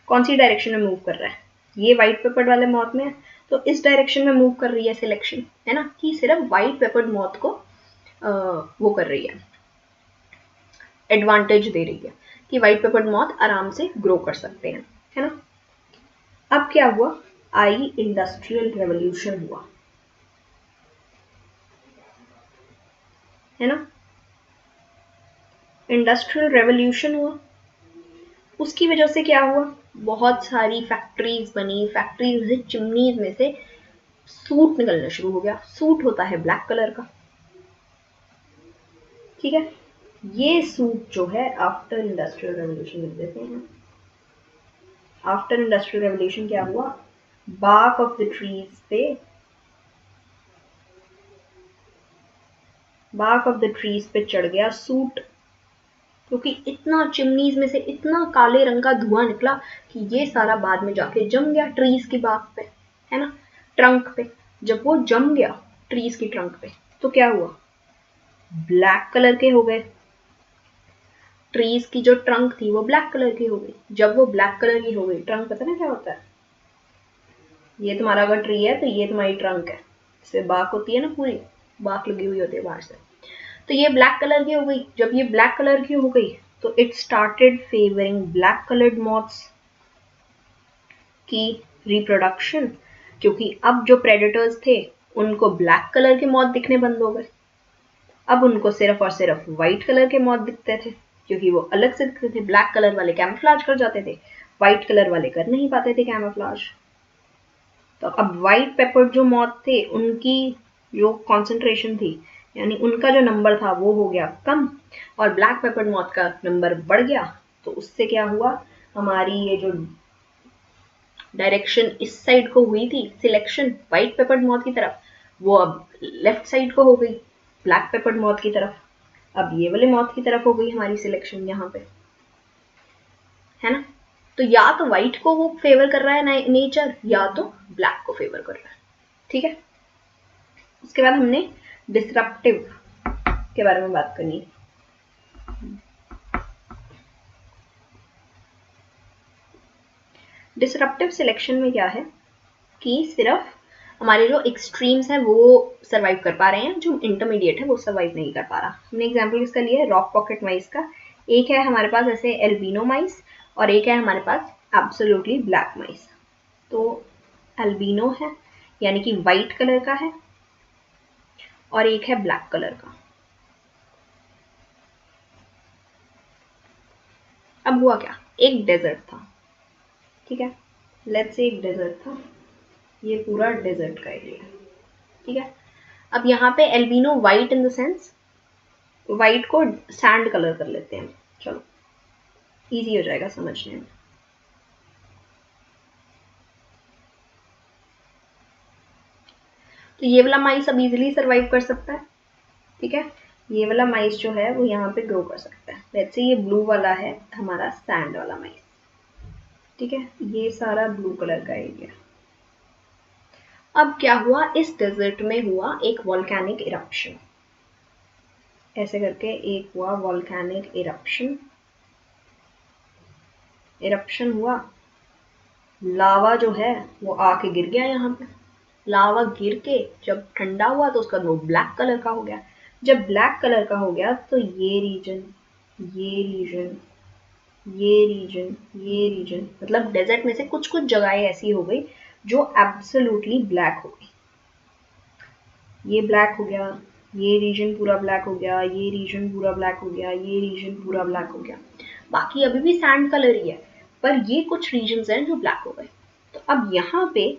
कौन सी डायरेक्शन में मूव कर रहा है? ये वाइट पेपर्ड वाले मॉथ में है, तो इस डायरेक्शन में मूव कर रही है सिलेक्शन, है ना, कि सिर्फ वाइट पेपर्ड मॉथ को वो कर रही है, एडवांटेज दे रही है कि वाइट पेपर्ड मॉथ आराम से ग्रो कर सकते हैं, है ना। अब क्या हुआ? आई इंडस्ट्रियल रेवोल्यूशन हुआ, है ना। इंडस्ट्रियल रेवोल्यूशन हुआ, उसकी वजह से क्या हुआ? बहुत सारी फैक्ट्रीज बनी, फैक्ट्रीज से चिमनीज में से सूट निकलना शुरू हो गया। सूट होता है ब्लैक कलर का, ठीक है। ये सूट जो है आफ्टर इंडस्ट्रियल रेवोल्यूशन लिख देते हैं। आफ्टर इंडस्ट्रियल रेवोल्यूशन क्या हुआ? बार्क ऑफ द ट्रीज पे, बार्क ऑफ द ट्रीज पे चढ़ गया सूट, क्योंकि इतना चिमनीज में से इतना काले रंग का धुआं निकला कि ये सारा बाद में जाके जम गया ट्रीज की बार्क पे, है ना, ट्रंक पे। जब वो जम गया ट्रीज की ट्रंक पे, तो क्या हुआ? ब्लैक कलर के हो गए। ट्रीज की जो ट्रंक थी वो ब्लैक कलर की हो गई। जब वो ब्लैक कलर की हो गई, ट्रंक पता ना क्या होता है? ये तुम्हारा अगर ट्री है तो ये तुम्हारी ट्रंक है, इससे बार्क होती है ना, पूरी बार्क लगी हुई होती है बाहर से। तो ये ब्लैक कलर की हो गई। जब ये ब्लैक कलर की हो गई तो it started favouring black coloured moths की रिप्रोडक्शन, क्योंकि अब जो प्रेडेटर्स थे उनको ब्लैक कलर के मॉथ दिखने बंद हो गए। अब उनको सिर्फ और सिर्फ व्हाइट कलर के मॉथ दिखते थे, क्योंकि वो अलग से दिखते थे। ब्लैक कलर वाले कैमोफ्लेज कर जाते थे, व्हाइट कलर वाले कर नहीं पाते थे कैमोफ्लेज। तो अब व्हाइट पेपर जो मॉथ थे उनकी जो कॉन्सेंट्रेशन थी, यानी उनका जो नंबर था वो हो गया कम, और ब्लैक पेपर मॉथ का नंबर बढ़ गया। तो उससे क्या हुआ, हमारी ये जो डायरेक्शन इस साइड को हुई थी सिलेक्शन व्हाइट पेपर्ड मॉथ की तरफ, वो अब लेफ्ट साइड को हो गई ब्लैक पेपर्ड मॉथ की तरफ। अब ये वाले मॉथ की तरफ हो गई हमारी सिलेक्शन यहाँ पे, है ना। तो या तो व्हाइट को वो फेवर कर रहा है नेचर, या तो ब्लैक को फेवर कर रहा है। ठीक है, उसके बाद हमने डिसरप्टिव के बारे में बात करनी है। डिसरप्टिव सिलेक्शन में क्या है कि सिर्फ हमारे जो एक्सट्रीम्स हैं वो सर्वाइव कर पा रहे हैं, जो इंटरमीडिएट है वो सर्वाइव नहीं कर पा रहा। हमने एग्जाम्पल किसका लिया है, रॉक पॉकेट माइस का। एक है हमारे पास ऐसे एल्बिनो माइस, और एक है हमारे पास एब्सोल्युटली ब्लैक माइस। तो एल्बिनो है यानी कि वाइट कलर का है, और एक है ब्लैक कलर का। अब हुआ क्या, एक डेजर्ट था, ठीक है, लेट्स से एक डेजर्ट था, ये पूरा डेजर्ट का एरिया है, ठीक है। अब यहाँ पे albino white in the sense, white को सैंड कलर कर लेते हैं, चलो इजी हो जाएगा समझने में। तो ये वाला माइस अब इजीली सरवाइव कर सकता है, ठीक है। ये वाला माइस जो है वो यहाँ पे ग्रो कर सकता है। लेट्स से ये ब्लू वाला है हमारा सैंड वाला माइस, ठीक है, ये सारा ब्लू कलर का एरिया। अब क्या हुआ, इस डेजर्ट में हुआ एक वॉल्केनिक इरप्शन, ऐसे करके एक हुआ वॉल्केनिक इरप्शन। इरप्शन हुआ, लावा जो है वो आके गिर गया यहाँ पे। लावा गिर के जब ठंडा हुआ तो उसका वो ब्लैक कलर का हो गया। जब ब्लैक कलर का हो गया तो ये रीजन, ये रीजन, ये रीजन, ये रीजन, मतलब डेजर्ट में से कुछ कुछ जगहें ऐसी हो गई जो एब्सोल्युटली ब्लैक हो गई। ये ब्लैक हो गया, ये रीजन पूरा ब्लैक हो गया, ये रीजन पूरा ब्लैक हो गया, ये रीजन पूरा ब्लैक हो गया। बाकी अभी भी सैंड कलर ही है, पर ये कुछ रीजन्स हैं जो ब्लैक हो गए। तो अब यहाँ पे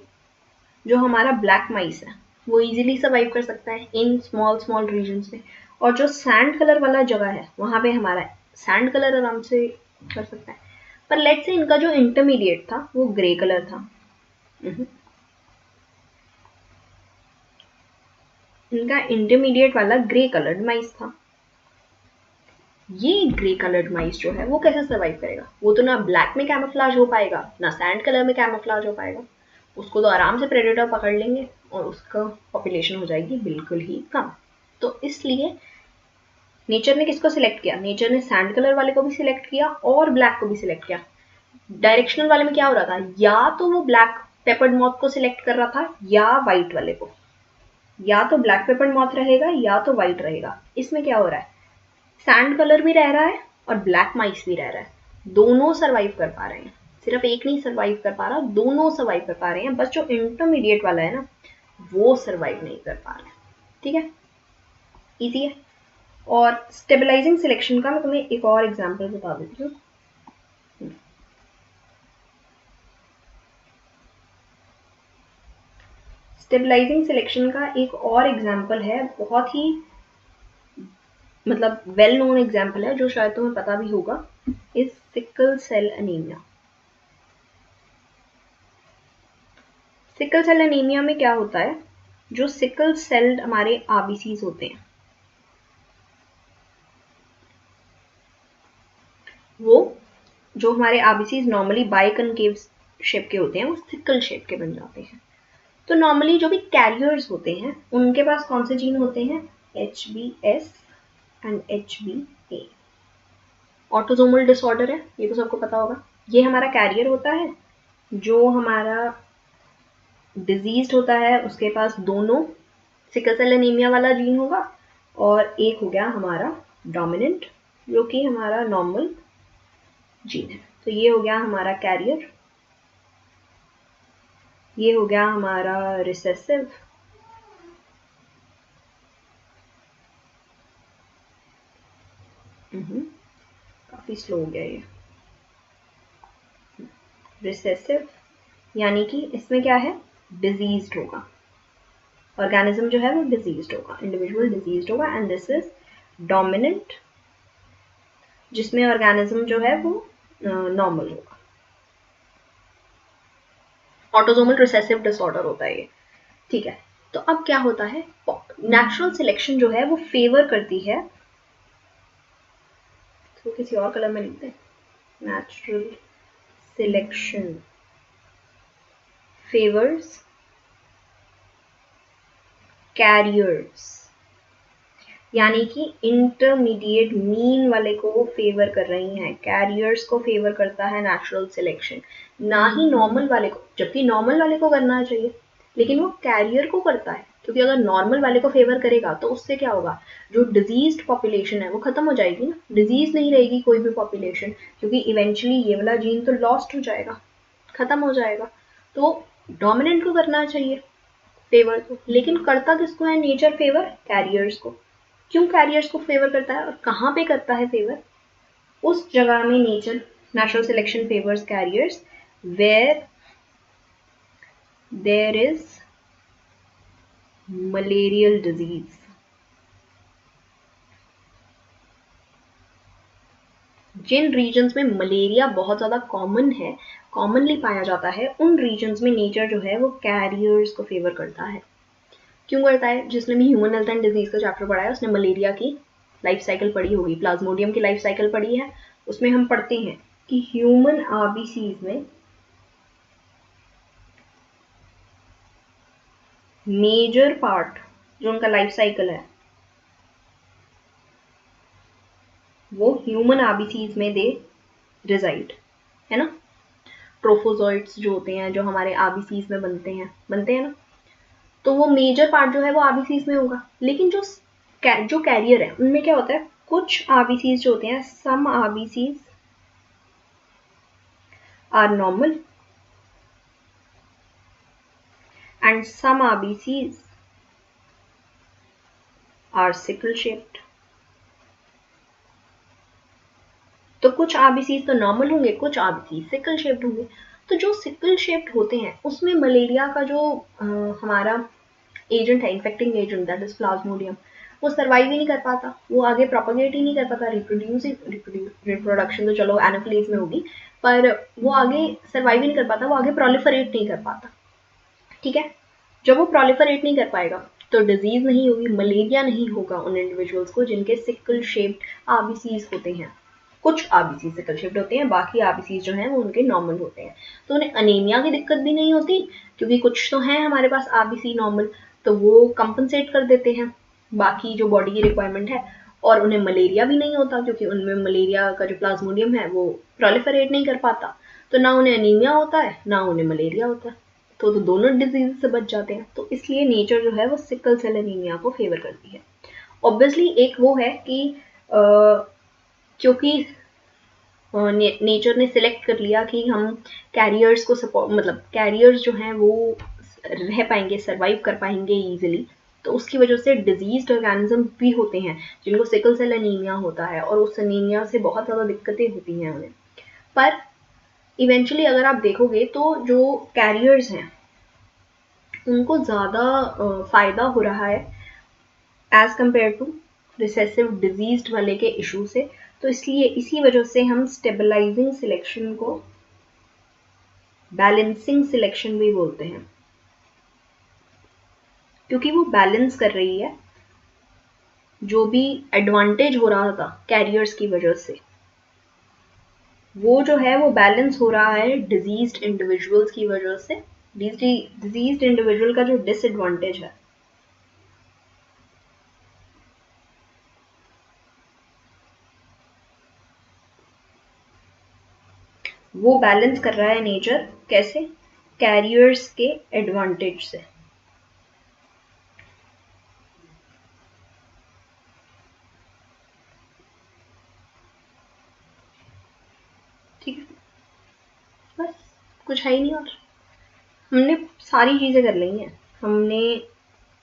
जो हमारा ब्लैक माइस है वो इजीली सर्वाइव कर सकता है इन स्मॉल स्मॉल रीजन्स में, और जो सैंड कलर वाला जगह है वहां पे हमारा सैंड कलर आराम से कर सकता है। पर लेट्स से इनका जो इंटरमीडिएट था वो ग्रे कलर था। इनका इंटरमीडिएट वाला ग्रे कलर्ड माइस था। ये ग्रे कलर्ड माइस जो है वो कैसे सर्वाइव करेगा, वो तो ना ब्लैक में कैमोफ्लेज हो पाएगा ना सैंड कलर में कैमोफ्लेज हो पाएगा। उसको तो आराम से प्रेडेटर पकड़ लेंगे और उसका पॉपुलेशन हो जाएगी बिल्कुल ही कम। तो इसलिए नेचर ने किसको सिलेक्ट किया, नेचर ने सैंड कलर वाले को भी सिलेक्ट किया और ब्लैक को भी सिलेक्ट किया। डायरेक्शनल वाले में क्या हो रहा था, या तो वो ब्लैक पेपर्ड मॉथ को सिलेक्ट कर रहा था या व्हाइट वाले को, या तो ब्लैक पेपर्ड मॉथ रहेगा या तो व्हाइट रहेगा। इसमें क्या हो रहा है, सैंड कलर भी रह रहा है और ब्लैक माइस भी रह रहा है, दोनों सर्वाइव कर पा रहे हैं। सिर्फ एक नहीं सर्वाइव कर पा रहा, दोनों सर्वाइव कर पा रहे हैं, बस जो इंटरमीडिएट वाला है ना वो सर्वाइव नहीं कर पा रहा है। ठीक है, इजी है। और स्टेबलाइजिंग सिलेक्शन का मैं तुम्हें एक और एग्जांपल बता देती हूँ। स्टेबलाइजिंग सिलेक्शन का एक और एग्जांपल है, बहुत ही मतलब वेल नोन एग्जांपल है जो शायद तुम्हें पता भी होगा, is sickle cell anaemia. Sickle cell anaemia में क्या होता है, जो सिकल सेल्ड हमारे आरबीसीज होते हैं वो, जो हमारे आरबीसीज नॉर्मली बाइकनकेव शेप के होते हैं वो सिकल शेप के बन जाते हैं। तो नॉर्मली जो भी कैरियर्स होते हैं उनके पास कौन से जीन होते हैं, HBS and HBA। Autosomal disorder है, ये तो सबको पता होगा। ये हमारा कैरियर होता है, जो हमारा डिजीज होता है उसके पास दोनों सिकल सेल एनीमिया वाला जीन होगा, और एक हो गया हमारा डोमिनेंट जो कि हमारा नॉर्मल जीन है। तो ये हो गया हमारा कैरियर, ये हो गया हमारा रिसेसिव, काफी स्लो हो गया ये। रिसेसिव यानी कि इसमें क्या है, डिजीज्ड होगा, ऑर्गेनिज्म जो है वो डिजीज्ड होगा, इंडिविजुअल डिजीज्ड होगा। एंड दिस इज डोमिनेंट, जिसमें ऑर्गेनिज्म जो है वो नॉर्मल होगा। ऑटोसोमल रिसेसिव डिसऑर्डर होता है ये, ठीक है। तो अब क्या होता है, नेचुरल सिलेक्शन जो है वो फेवर करती है, तो किसी और कलर में लिखते हैं, नेचुरल सिलेक्शन फेवर्स कैरियर्स, यानी कि इंटरमीडिएट मीन वाले को वो फेवर कर रही हैं, कैरियर्स को फेवर करता है नेचुरल सिलेक्शन, ना ही नॉर्मल वाले को, जबकि नॉर्मल वाले को करना चाहिए, लेकिन वो कैरियर को करता है। क्योंकि अगर नॉर्मल वाले को फेवर करेगा तो उससे क्या होगा, जो डिजीज्ड पॉपुलेशन है वो खत्म हो जाएगी ना, डिजीज नहीं रहेगी कोई भी पॉपुलेशन, क्योंकि इवेंचुअली ये वाला जीन तो लॉस्ट हो जाएगा, खत्म हो जाएगा। तो डोमिनेंट को करना चाहिए फेवर को, लेकिन करता किसको है नेचर फेवर, कैरियर्स को। क्यों कैरियर्स को फेवर करता है और कहाँ पे करता है फेवर, उस जगह में nature natural selection favours carriers where there is malarial disease. जिन रीजन्स में मलेरिया बहुत ज़्यादा कॉमन है, कॉमनली पाया जाता है, उन रीजन्स में नेचर जो है वो कैरियर्स को फेवर करता है। क्यों करता है, जिसने भी ह्यूमन हेल्थ एंड डिजीज का चैप्टर पढ़ा है उसने मलेरिया की लाइफ साइकिल पढ़ी होगी, प्लाज्मोडियम की लाइफ साइकिल पढ़ी है, उसमें हम पढ़ते हैं कि ह्यूमन आरबीसीज में मेजर पार्ट जो उनका लाइफ साइकिल है वो ह्यूमन आरबीसीज में दे रिजाइड, है ना। ट्रोफोजोइट्स जो होते हैं, जो हमारे आरबीसीज में बनते हैं ना, तो वो मेजर पार्ट जो है वो आरबीसीज में होगा। लेकिन जो कैरियर है उनमें क्या होता है, कुछ आरबीसीज जो होते हैं, some RBCs are normal and some RBCs are sickle shaped। तो कुछ RBCs तो नॉर्मल होंगे, कुछ RBCs सिकल शेप्ड होंगे। तो जो सिकल शेप्ड होते हैं उसमें मलेरिया का जो हमारा एजेंट है, infecting agent, that is Plasmodium, वो सर्वाइव ही नहीं कर पाता, वो आगे प्रोपोगेट ही नहीं कर पाता, रिप्रोडक्शन तो चलो एनाफिलीज में होगी, पर वो आगे सर्वाइव ही नहीं कर पाता, वो आगे प्रोलिफरेट नहीं कर पाता, ठीक है। जब वो प्रोलिफरेट नहीं कर पाएगा तो डिजीज नहीं होगी, मलेरिया नहीं होगा उन इंडिविजुअल्स को जिनके सिकल शेप्ड आरबीसीज होते हैं। कुछ आरबीसी सिकल शेप्ड होते हैं, बाकी आरबीसीज जो हैं वो उनके नॉर्मल होते हैं। तो उन्हें अनीमिया की दिक्कत भी नहीं होती, क्योंकि कुछ तो हैं हमारे पास आरबीसी नॉर्मल, तो वो कंपनसेट कर देते हैं बाकी जो बॉडी की रिक्वायरमेंट है। और उन्हें मलेरिया भी नहीं होता, क्योंकि उनमें मलेरिया का जो प्लाज्मोडियम है वो प्रोलिफरेट नहीं कर पाता, तो ना उन्हें अनीमिया होता है ना उन्हें मलेरिया होता है, तो दोनों डिजीज से बच जाते हैं। तो इसलिए नेचर जो है वो सिकल सेल एनीमिया को फेवर करती है। ऑब्वियसली एक वो है कि क्योंकि नेचर ने सिलेक्ट कर लिया कि हम कैरियर्स को सपोर्ट, मतलब कैरियर्स जो हैं वो रह पाएंगे, सर्वाइव कर पाएंगे इजीली, तो उसकी वजह से डिजीज्ड ऑर्गेनिज्म भी होते हैं जिनको सिकल सेल एनीमिया होता है, और उस एनीमिया से बहुत ज़्यादा दिक्कतें होती हैं उन्हें। पर इवेंचुअली अगर आप देखोगे तो जो कैरियर्स हैं उनको ज़्यादा फ़ायदा हो रहा है as compare to recessive diseased वाले के इशू से। तो इसलिए इसी वजह से हम स्टेबलाइजिंग सिलेक्शन को बैलेंसिंग सिलेक्शन भी बोलते हैं, क्योंकि वो बैलेंस कर रही है जो भी एडवांटेज हो रहा था कैरियर्स की वजह से, वो जो है वो बैलेंस हो रहा है डिजीज्ड इंडिविजुअल्स की वजह से। डिजीज्ड इंडिविजुअल का जो डिसएडवांटेज है वो बैलेंस कर रहा है नेचर, कैसे, कैरियर्स के एडवांटेज से। ठीक है, बस कुछ है ही नहीं, और हमने सारी चीज़ें कर ली हैं, हमने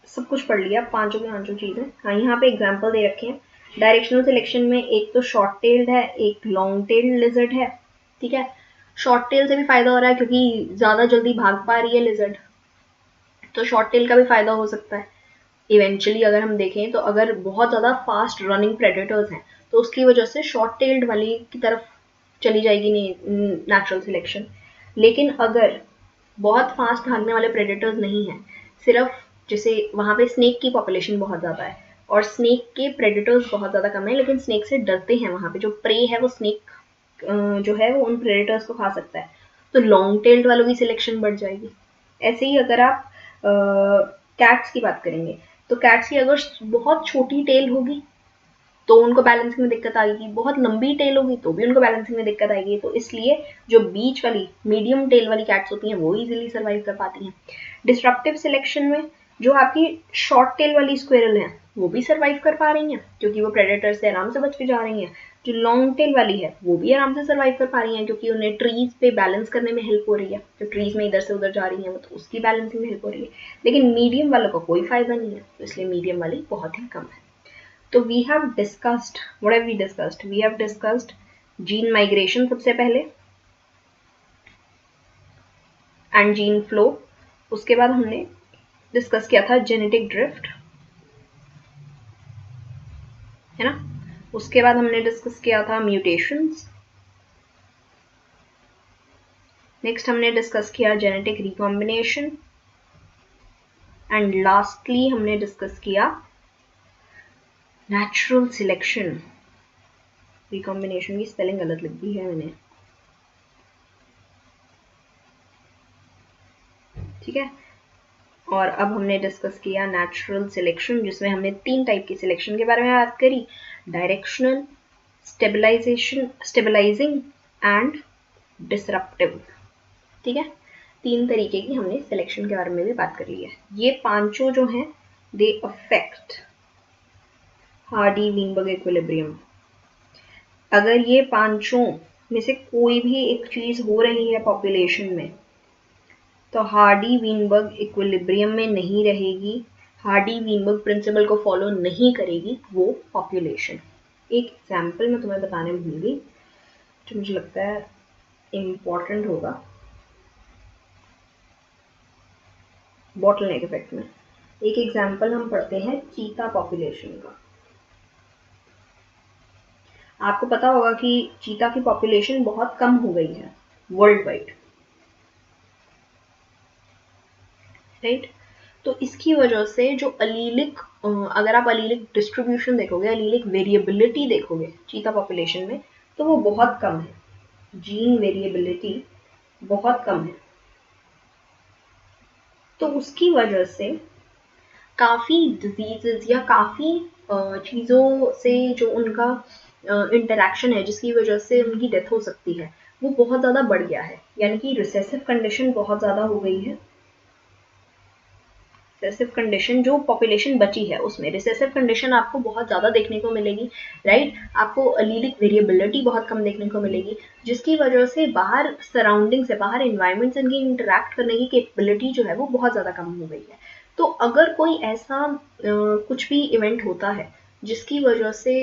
सब कुछ पढ़ लिया, पांचों की पांचों चीज़ें। हाँ, यहाँ पे एग्जाम्पल दे रखे हैं डायरेक्शनल सिलेक्शन में एक तो शॉर्ट टेल्ड है, एक लॉन्ग टेल्ड लिजर्ड है, ठीक है। शॉर्ट टेल से भी फायदा हो रहा है क्योंकि ज्यादा जल्दी भाग पा रही है लिजर्ड, तो शॉर्ट टेल का भी फायदा हो सकता है। इवेंचुअली अगर हम देखें तो अगर बहुत ज़्यादा फास्ट रनिंग प्रेडेटर्स हैं तो उसकी वजह से शॉर्ट टेल्ड वाली की तरफ चली जाएगी नेचुरल सिलेक्शन। लेकिन अगर बहुत फास्ट भागने वाले प्रेडेटर्स नहीं हैं, सिर्फ जैसे वहाँ पे स्नेक की पॉपुलेशन बहुत ज़्यादा है और स्नेक के प्रेडेटर्स बहुत ज़्यादा कम है, लेकिन स्नेक से डरते हैं, वहाँ पे जो प्रे है वो स्नेक जो है वो उन प्रेडेटर्स को खा सकता है, तो लॉन्ग टेल्ड वालों की सिलेक्शन बढ़ जाएगी। ऐसे ही अगर आप कैट्स की बात करेंगे तो कैट्स की अगर बहुत छोटी टेल होगी तो उनको बैलेंसिंग में दिक्कत आएगी, बहुत लंबी टेल होगी तो भी उनको बैलेंसिंग में दिक्कत आएगी। तो इसलिए जो बीच वाली मीडियम टेल वाली कैट्स होती हैं वो इजीली सर्वाइव कर पाती हैं। डिस्ट्रप्टिव सिलेक्शन में जो आपकी शॉर्ट टेल वाली स्क्विरल हैं वो भी सर्वाइव कर पा रही हैं क्योंकि वो प्रेडेटर से आराम से बच के जा रही हैं। जो लॉन्ग टेल वाली है वो भी आराम से सर्वाइव कर पा रही हैं क्योंकि उन्हें ट्रीज पे बैलेंस करने में हेल्प हो रही है, जो ट्रीज में इधर से उधर जा रही हैं तो उसकी बैलेंसिंग में हेल्प हो रही है। लेकिन मीडियम वालों को कोई फायदा नहीं है, तो इसलिए मीडियम वाली बहुत ही कम है। तो we have discussed, what have we discussed, we have discussed gene migration सबसे पहले एंड जीन फ्लो। उसके बाद हमने डिस्कस किया था जेनेटिक ड्रिफ्ट, है ना। उसके बाद हमने डिस्कस किया था म्यूटेशंस। नेक्स्ट हमने डिस्कस किया जेनेटिक रिकॉम्बिनेशन एंड लास्टली हमने डिस्कस किया नेचुरल सिलेक्शन। रिकॉम्बिनेशन की स्पेलिंग गलत लिख दी है मैंने, ठीक है। और अब हमने डिस्कस किया नेचुरल सिलेक्शन, जिसमें हमने 3 टाइप की सिलेक्शन के बारे में बात करी, डायरेक्शनल, स्टेबलाइजिंग एंड डिसरप्टिव, ठीक है। 3 तरीके की हमने सिलेक्शन के बारे में भी बात कर ली है। ये पांचों जो हैं दे अफेक्ट हार्डी-वीनबर्ग इक्विलिब्रियम। अगर ये पांचों में से कोई भी एक चीज हो रही है पॉपुलेशन में तो हार्डी-वीनबर्ग इक्विलिब्रियम में नहीं रहेगी, हार्डी-वीनबर्ग प्रिंसिपल को फॉलो नहीं करेगी वो पॉपुलेशन। एक एग्जाम्पल मैं तुम्हें बताने भूल गई जो मुझे लगता है इम्पॉर्टेंट होगा बॉटलनेक इफेक्ट में। एक एग्जाम्पल हम पढ़ते हैं चीता पॉपुलेशन का। आपको पता होगा कि चीता की पॉपुलेशन बहुत कम हो गई है वर्ल्ड वाइड, राइट। तो इसकी वजह से जो अलीलिक, अगर आप अलीलिक डिस्ट्रीब्यूशन देखोगे, अलीलिक वेरिएबिलिटी देखोगे चीता पॉपुलेशन में तो वो बहुत कम है, जीन वेरिएबिलिटी बहुत कम है। तो उसकी वजह से काफ़ी डिजीजेज या काफ़ी चीज़ों से जो उनका इंटरेक्शन है जिसकी वजह से उनकी डेथ हो सकती है वो बहुत ज़्यादा बढ़ गया है, यानी कि रिसेसिव कंडीशन बहुत ज़्यादा हो गई है। रिसेसिव कंडीशन जो पॉपुलेशन बची है उसमें रिसेसिव कंडीशन आपको बहुत ज़्यादा देखने को मिलेगी, राइट। आपको अलीलिक वेरिएबिलिटी बहुत कम देखने को मिलेगी जिसकी वजह से बाहर सराउंडिंग से, बाहर इन्वायरमेंट से इनकी इंटरेक्ट करने की कैपेबिलिटी जो है वो बहुत ज़्यादा कम हो गई है। तो अगर कोई ऐसा कुछ भी इवेंट होता है जिसकी वजह से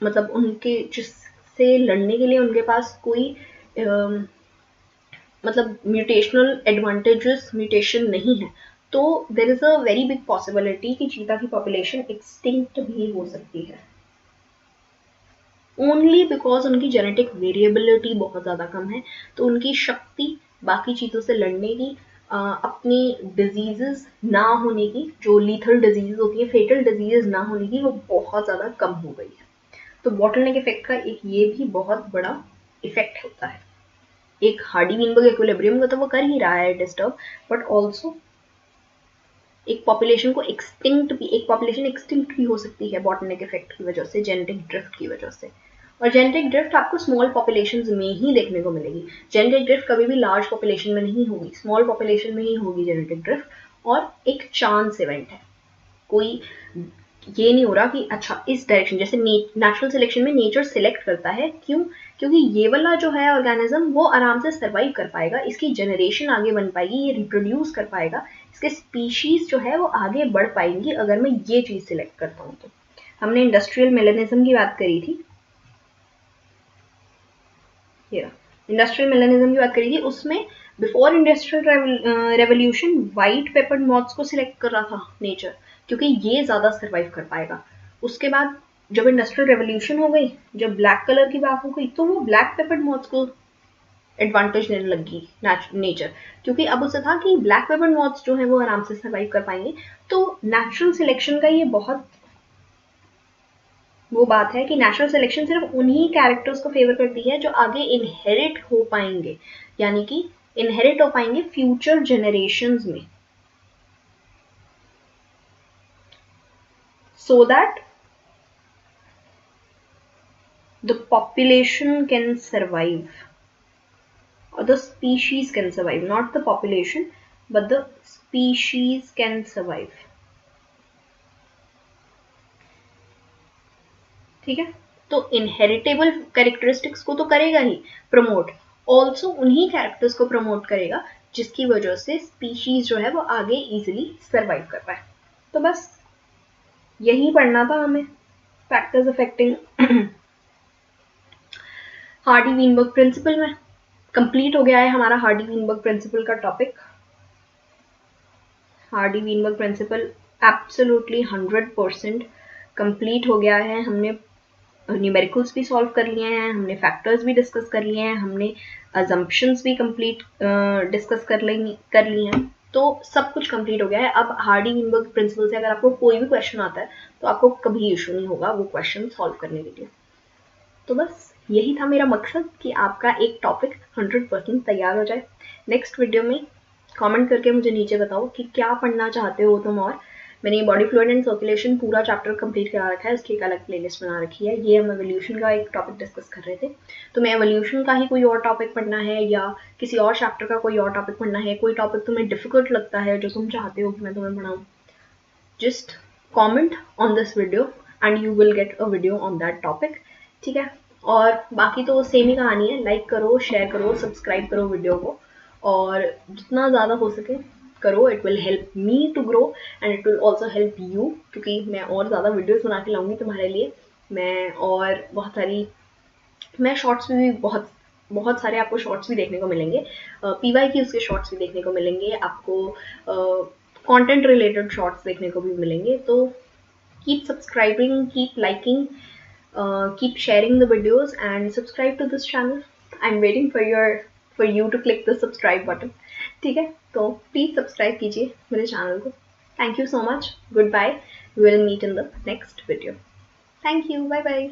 मतलब उनके जिससे लड़ने के लिए उनके पास कोई मतलब म्यूटेशनल एडवांटेजेस म्यूटेशन नहीं है तो there is a very big possibility कि चीता की पॉपुलेशन एक्सटिंक्ट भी हो सकती है, ओनली बिकॉज उनकी जेनेटिक वेरिएबिलिटी बहुत ज़्यादा कम है। तो उनकी शक्ति बाकी चीज़ों से लड़ने की, अपनी डिजीजेस ना होने की, जो लीथल डिजीज होती है, फेटल डिजीज ना होने की, वो बहुत ज़्यादा कम हो गई है। तो बॉटलनेक इफेक्ट का एक ये भी बहुत बड़ा इफेक्ट होता है। एक हार्डी-वीनबर्ग इक्विलिब्रियम को तो वो कर ही रहा है डिस्टर्ब, बट ऑल्सो एक पॉपुलेशन एक्सटिंक्ट भी हो सकती है बॉटलनेक इफेक्ट की वजह से, जेनेटिक ड्रिफ्ट की वजह से। और जेनेटिक ड्रिफ्ट आपको स्मॉल पॉपुलेशंस में ही देखने को मिलेगी। जेनेटिक ड्रिफ्ट कभी भी लार्ज पॉपुलेशन में नहीं होगी, स्मॉल पॉपुलेशन में ही होगी जेनेटिक ड्रिफ्ट। और एक चांस इवेंट है, कोई ये नहीं हो रहा कि अच्छा इस डायरेक्शन, जैसे नेचुरल सिलेक्शन में नेचर सिलेक्ट करता है, क्यों? क्योंकि ये वाला जो है ऑर्गेनिज्म वो आराम से सर्वाइव कर पाएगा, इसकी जनरेशन आगे बन पाएगी, ये रिप्रोड्यूस कर पाएगा, इसके स्पीशीज जो है वो आगे बढ़ पाएंगी अगर मैं ये चीज़ सिलेक्ट करता हूँ तो। हमने इंडस्ट्रियल मेलेनिज्म की बात करी थी, इंडस्ट्रियल मेलेनिज्म की बात करी थी। उसमें before industrial revolution white peppered moths को सिलेक्ट कर रहा था नेचर, क्योंकि ये ज़्यादा सर्वाइव कर पाएगा। उसके बाद जब इंडस्ट्रियल रेवोल्यूशन हो गई, जब ब्लैक कलर की बात हो गई, तो वो ब्लैक पेपर्ड मॉथ्स को एडवांटेज देने लगी नेचर, क्योंकि अब उसे था कि ब्लैक पेपर्ड मॉथ्स जो है वो आराम से सर्वाइव कर पाएंगे। तो नेचुरल सिलेक्शन का ये बहुत वो बात है कि नेचुरल सिलेक्शन सिर्फ उन्हीं कैरेक्टर्स को फेवर करती है जो आगे इनहेरिट हो पाएंगे, यानी कि इनहेरिट हो पाएंगे फ्यूचर जनरेशंस में, so that the population can survive or the species can survive, not the population but the species can survive। ठीक है, तो इनहेरिटेबल कैरेक्टरिस्टिक्स को तो करेगा ही प्रमोट, ऑल्सो उन्हीं कैरेक्टर्स को प्रमोट करेगा जिसकी वजह से स्पीशीज जो है वो आगे इजिली सर्वाइव कर पाए। तो बस यही पढ़ना था हमें, factors affecting Hardy Weinberg principle में। कंप्लीट हो गया है हमारा हार्डी वीनबर्ग प्रिंसिपल का topic. Hardy Weinberg principle absolutely 100% complete हो गया है। हमने न्यूमेरिकल्स भी सॉल्व कर लिए हैं, हमने फैक्टर्स भी डिस्कस कर लिए हैं, हमने अजम्पशंस भी कंप्लीट डिस्कस कर ली हैं। तो सब कुछ कंप्लीट हो गया है। अब हार्डी वीनबर्ग प्रिंसिपल से अगर आपको कोई भी क्वेश्चन आता है तो आपको कभी इशू नहीं होगा वो क्वेश्चन सॉल्व करने के लिए। तो बस यही था मेरा मकसद कि आपका एक टॉपिक 100% तैयार हो जाए। नेक्स्ट वीडियो में कमेंट करके मुझे नीचे बताओ कि क्या पढ़ना चाहते हो तुम। और मैंने बॉडी फ्लूइड एंड सर्कुलेशन पूरा चैप्टर कंप्लीट करा रखा है, उसकी एक अलग प्लेलिस्ट बना रखी है। ये हम एवोल्यूशन का एक टॉपिक डिस्कस कर रहे थे, तो मैं एवोल्यूशन का ही कोई और टॉपिक पढ़ना है या किसी और चैप्टर का कोई और टॉपिक पढ़ना है, कोई टॉपिक तुम्हें डिफिकल्ट लगता है जो तुम चाहते हो कि मैं तुम्हें पढ़ाऊँ, just comment on this video and you will get a video on that topic। ठीक है, और बाकी तो सेम ही कहानी है, लाइक करो, शेयर करो, सब्सक्राइब करो वीडियो को, और जितना ज़्यादा हो सके करो। It will help me to grow and it will also help you, क्योंकि मैं और ज़्यादा वीडियोस बना के लाऊंगी तुम्हारे लिए। मैं शॉर्ट्स में भी बहुत सारे आपको शॉर्ट्स भी देखने को मिलेंगे, पीवाई की उसके शॉर्ट्स भी देखने को मिलेंगे आपको, कंटेंट रिलेटेड शॉर्ट्स देखने को भी मिलेंगे। तो keep subscribing, keep liking, keep sharing the videos and subscribe to this channel। I'm waiting for you to click the subscribe button। ठीक है, तो प्लीज सब्सक्राइब कीजिए मेरे चैनल को। Thank you so much, good bye, we will meet in the next video। Thank you, bye bye.